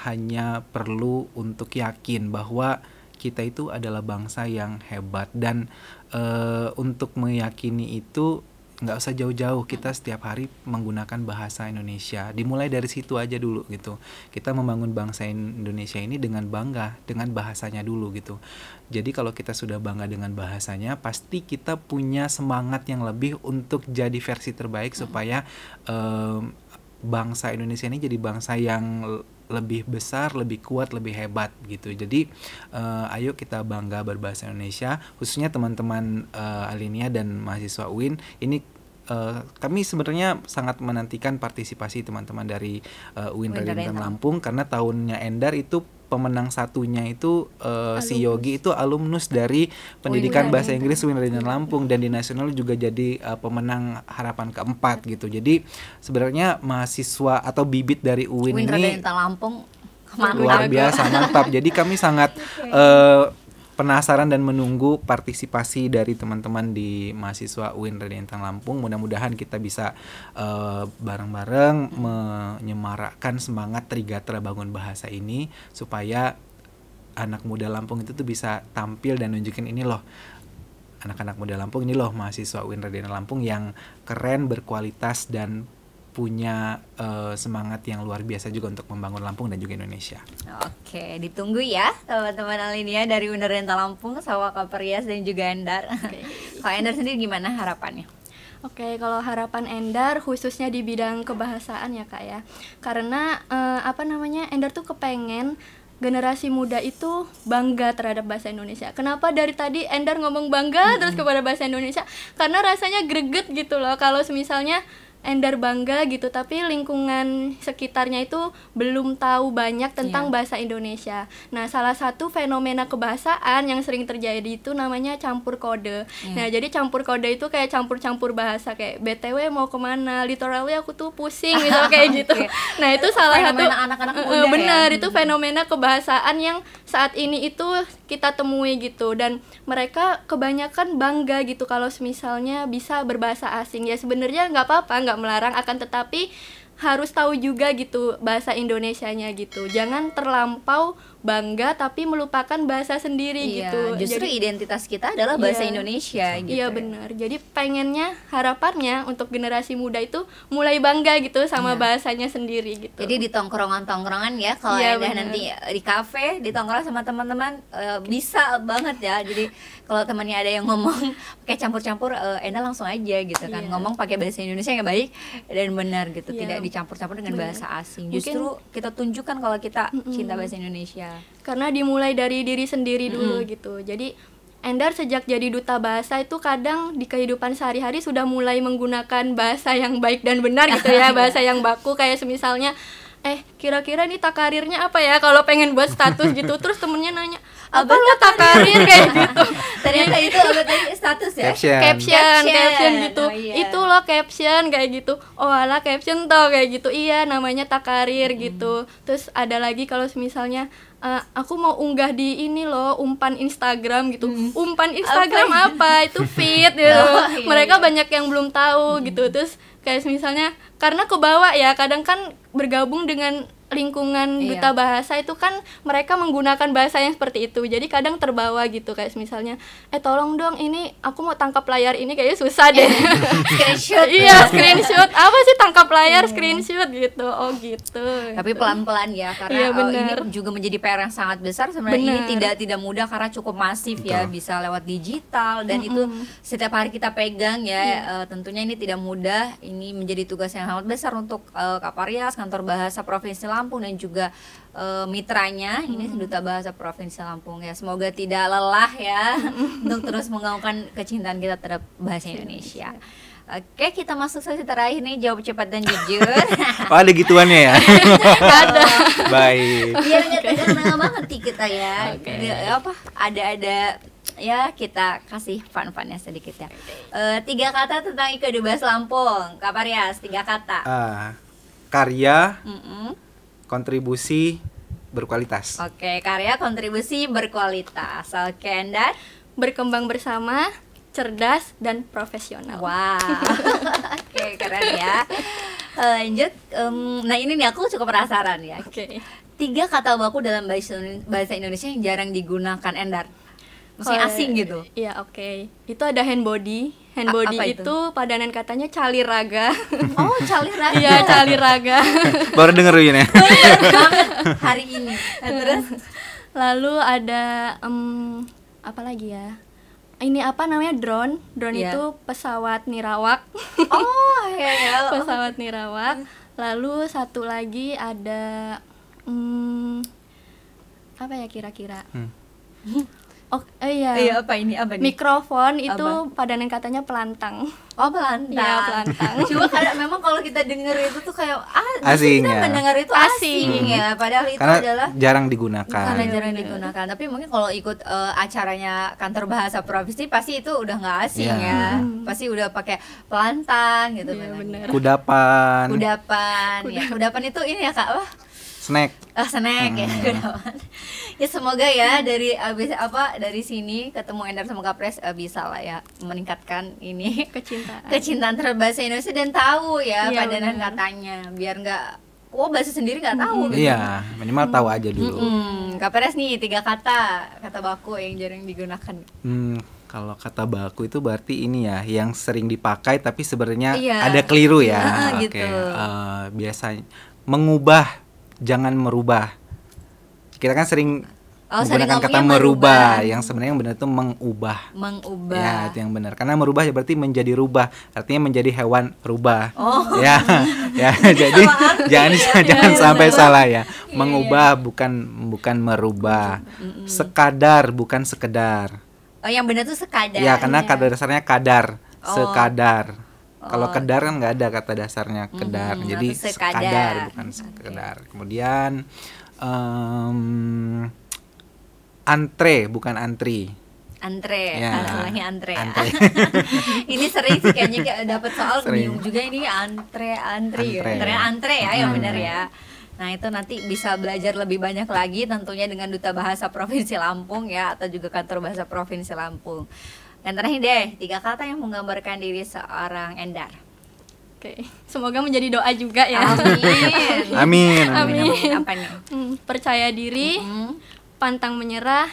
hanya perlu untuk yakin bahwa kita itu adalah bangsa yang hebat. Dan untuk meyakini itu nggak usah jauh-jauh, kita setiap hari menggunakan bahasa Indonesia. Dimulai dari situ aja dulu gitu. Kita membangun bangsa Indonesia ini dengan bangga dengan bahasanya dulu gitu. Jadi kalau kita sudah bangga dengan bahasanya, pasti kita punya semangat yang lebih untuk jadi versi terbaik supaya bangsa Indonesia ini jadi bangsa yang lebih besar, lebih kuat, lebih hebat gitu. Jadi ayo kita bangga berbahasa Indonesia, khususnya teman-teman Alinea dan mahasiswa UIN. Ini kami sebenarnya sangat menantikan partisipasi teman-teman dari UIN Raden Intan Lampung, karena tahunnya Endar itu pemenang satunya itu si Yogi itu alumnus dari pendidikan bahasa Inggris UIN Raden Intan Lampung, dan di nasional juga jadi pemenang harapan keempat gitu. Jadi sebenarnya mahasiswa atau bibit dari UIN ini Raden Intan Lampung luar biasa, mantap. Jadi kami sangat penasaran dan menunggu partisipasi dari teman-teman di mahasiswa UIN Raden Intan Lampung. Mudah-mudahan kita bisa bareng-bareng menyemarakkan semangat Trigatra Bangun Bahasa ini, supaya anak muda Lampung itu tuh bisa tampil dan nunjukin, ini loh anak-anak muda Lampung, ini loh mahasiswa UIN Raden Intan Lampung yang keren, berkualitas, dan punya semangat yang luar biasa juga untuk membangun Lampung dan juga Indonesia. Oke, ditunggu ya teman-teman Alinea dari UIN Raden Intan Lampung sama Kak Parias dan juga Endar. Kalau Endar sendiri gimana harapannya? Oke, kalau harapan Endar khususnya di bidang kebahasaan ya Kak ya. Karena Endar tuh kepengen generasi muda itu bangga terhadap bahasa Indonesia. Kenapa dari tadi Endar ngomong bangga terus kepada bahasa Indonesia? Karena rasanya greget gitu loh kalau misalnya Endar bangga gitu, tapi lingkungan sekitarnya itu belum tahu banyak tentang bahasa Indonesia. Nah, salah satu fenomena kebahasaan yang sering terjadi itu namanya campur kode. Nah, jadi campur kode itu kayak campur-campur bahasa, kayak BTW mau kemana, literally aku tuh pusing gitu kayak gitu. Nah, itu salah satu anak-anak muda benar itu fenomena kebahasaan yang saat ini itu kita temui gitu, dan mereka kebanyakan bangga gitu kalau misalnya bisa berbahasa asing. Ya sebenarnya nggak apa-apa, nggak melarang, akan tetapi harus tahu juga gitu bahasa Indonesianya gitu. Jangan terlampau bangga tapi melupakan bahasa sendiri gitu. Justru Jadi identitas kita adalah bahasa Iya. Indonesia gitu. iya benar. Jadi pengennya harapannya untuk generasi muda itu mulai bangga gitu sama bahasanya sendiri gitu. Jadi di tongkrongan-tongkrongan ya, kalau Iya, Endah benar. nanti di kafe, di tongkrong sama teman-teman, bisa banget ya. Jadi kalau temannya ada yang ngomong pakai campur-campur, Endah langsung aja gitu kan, Iya. ngomong pakai bahasa Indonesia yang baik dan benar gitu, Iya. tidak dicampur-campur dengan Benar. bahasa asing. Mungkin- Justru kita tunjukkan kalau kita cinta bahasa Indonesia. Karena dimulai dari diri sendiri dulu gitu. Jadi Endar sejak jadi duta bahasa itu kadang di kehidupan sehari-hari sudah mulai menggunakan bahasa yang baik dan benar gitu ya, bahasa yang baku, kayak semisalnya kira-kira nih takarirnya apa ya kalau pengen buat status gitu, terus temennya nanya apa lo takarir kayak gitu. Ternyata itu apa tadi, status ya? Caption gitu. Oh, iya. Itu loh caption kayak gitu. Oh alah caption toh kayak gitu. Iya namanya takarir gitu. Terus ada lagi kalau misalnya aku mau unggah di ini loh, umpan Instagram gitu. Umpan Instagram apa? Itu feed gitu. Oh, iya, Mereka banyak yang belum tahu gitu. Terus kayak misalnya karena kebawa ya, kadang kan bergabung dengan lingkungan Iya. duta bahasa itu kan mereka menggunakan bahasa yang seperti itu, jadi kadang terbawa gitu, kayak misalnya tolong dong ini aku mau tangkap layar ini kayaknya susah deh. Screenshot. Iya screenshot apa sih tangkap layar screenshot gitu. Oh gitu. Tapi gitu. pelan-pelan ya, karena Iya, ini benar. juga menjadi PR yang sangat besar sebenarnya. Ini Benar. tidak mudah karena cukup masif ya, Betul. bisa lewat digital dan itu setiap hari kita pegang ya. Tentunya ini tidak mudah, ini menjadi tugas yang sangat besar untuk Kaparias, Kantor Bahasa Provinsi Lampung, dan juga mitranya ini Duta Bahasa Provinsi Lampung ya. Semoga tidak lelah ya untuk terus menggaungkan kecintaan kita terhadap bahasa Indonesia. Oke, kita masuk sesi terakhir nih, jawab cepat dan jujur. Oh, ada gituannya ya? Ada. Baik. Biar nggak tegang banget nih kita ya. Oke. Ada ya, kita kasih fun-funnya sedikit ya. 3 kata tentang IKD Lampung, Kaparias, 3 kata. Karya, Mm-mm. kontribusi, berkualitas. Oke, karya, kontribusi, berkualitas. Oke, Endar. Berkembang bersama, cerdas dan profesional. Wow. Oke, keren ya. Lanjut. Nah ini nih aku cukup penasaran ya. Oke. 3 kata baku dalam bahasa Indonesia yang jarang digunakan, Endar. Maksudnya Kalau- asing gitu. Iya, oke. Itu ada hand body. Hand body Apa itu? itu? padanan katanya caliraga. Oh, caliraga. Iya, caliraga. Baru denger Yun ya? banget hari ini. Nah, terus Lalu ada apa lagi ya? Ini apa namanya, drone? Drone Iya. itu pesawat nirawak. oh ya. Pesawat nirawak. Lalu satu lagi ada apa ya kira-kira? Oh iya. Iya, apa ini? Apa nih? Mikrofon itu Apa? padanan katanya pelantang. Oh, pelantang. Iya, pelantang. Cuma kadang memang kalau kita denger itu tuh kayak Asing kita ya. mendengar itu asing ya, padahal itu Karena adalah jarang digunakan. karena jarang digunakan. Tapi mungkin kalau ikut acaranya Kantor Bahasa Provinsi pasti itu udah nggak asing Iya. ya. Pasti udah pakai pelantang gitu. Iya, benar. Kudapan, Kudapan. Ya, kudapan itu ini ya, Kak. Wah, snack. snack ya, kudapan. Ya semoga ya dari dari sini ketemu Endar sama Kapres bisa lah ya meningkatkan ini kecintaan terhadap bahasa Indonesia dan tahu ya Iya, padanan benar. katanya, biar nggak bahasa sendiri nggak tahu gitu. Iya, minimal tahu aja dulu. Kapres nih 3 kata baku yang jarang digunakan. Kalau kata baku itu berarti ini ya, yang sering dipakai tapi sebenarnya Iya. ada keliru ya. Nah, Oke. gitu. Biasanya mengubah, jangan merubah. Kita kan sering sering menggunakan kata ngomongnya merubah, merubah. yang sebenarnya yang benar itu mengubah. Mengubah. Ya, itu yang benar. Karena merubah ya berarti menjadi rubah, artinya menjadi hewan rubah. Oh. Ya, ya. Jadi jangan sampai salah ya. Iya, Mengubah bukan merubah. Sekadar bukan sekedar. Oh, yang benar tuh sekadar. Ya, karena kata dasarnya kadar, Oh. sekadar. Kalau Oh. kedar kan nggak ada kata dasarnya kedar, jadi atau sekadar. sekadar bukan sekedar. Kemudian antre bukan antri. Antre, Ya, salahnya antre. antre. Ini sering sih kayaknya dapat soal Sering. bingung juga ini antri. Antre. Antre ya, yang benar ya. Nah, itu nanti bisa belajar lebih banyak lagi tentunya dengan Duta Bahasa Provinsi Lampung ya, atau juga Kantor Bahasa Provinsi Lampung. Dan terakhir deh, 3 kata yang menggambarkan diri seorang Endar. Oke, semoga menjadi doa juga ya. Amin. Amin. Amin. Apa nih? Percaya diri, pantang menyerah,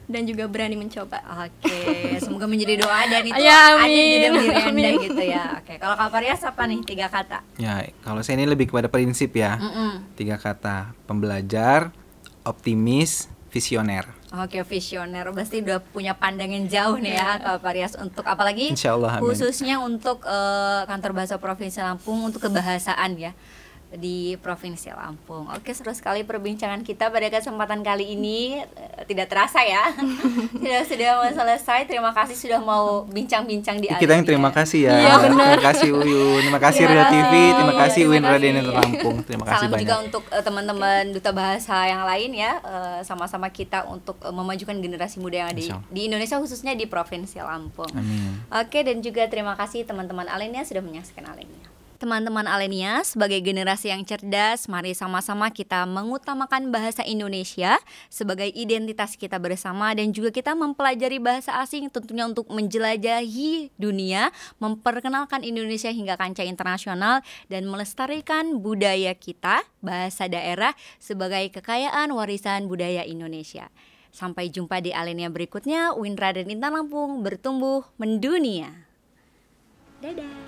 dan juga berani mencoba. Oke, semoga menjadi doa dan itu Ya, ada amin. di dalam diri Anda Amin. gitu ya. Oke, kalau Kak Parias apa nih 3 kata? Ya, kalau saya ini lebih kepada prinsip ya. 3 kata: pembelajar, optimis, visioner. Oke, visioner pasti udah punya pandangan jauh nih ya Kak Parias untuk apalagi Insya Allah, amin. khususnya untuk Kantor Bahasa Provinsi Lampung untuk kebahasaan ya di Provinsi Lampung. Oke, seru sekali perbincangan kita pada kesempatan kali ini. Tidak terasa ya. sudah mau selesai. Terima kasih sudah mau bincang-bincang di Kita yang terima kasih ya. Iya, benar. Terima kasih Uyun, terima kasih Terima Rio kasih. TV, terima kasih Terima Uin kasih. Raden Lampung. Terima kasih Salam juga banyak. untuk teman-teman duta bahasa yang lain ya. Sama-sama kita untuk memajukan generasi muda yang ada Insya Allah. di Indonesia khususnya di Provinsi Lampung. Amin. Oke, dan juga terima kasih teman-teman Alenia sudah menyaksikan Alenia. Teman-teman Alenia, sebagai generasi yang cerdas, mari sama-sama kita mengutamakan bahasa Indonesia sebagai identitas kita bersama dan juga kita mempelajari bahasa asing tentunya untuk menjelajahi dunia, memperkenalkan Indonesia hingga kancah internasional dan melestarikan budaya kita, bahasa daerah sebagai kekayaan warisan budaya Indonesia. Sampai jumpa di Alenia berikutnya. Uin Raden Intan Lampung bertumbuh mendunia. Dadah.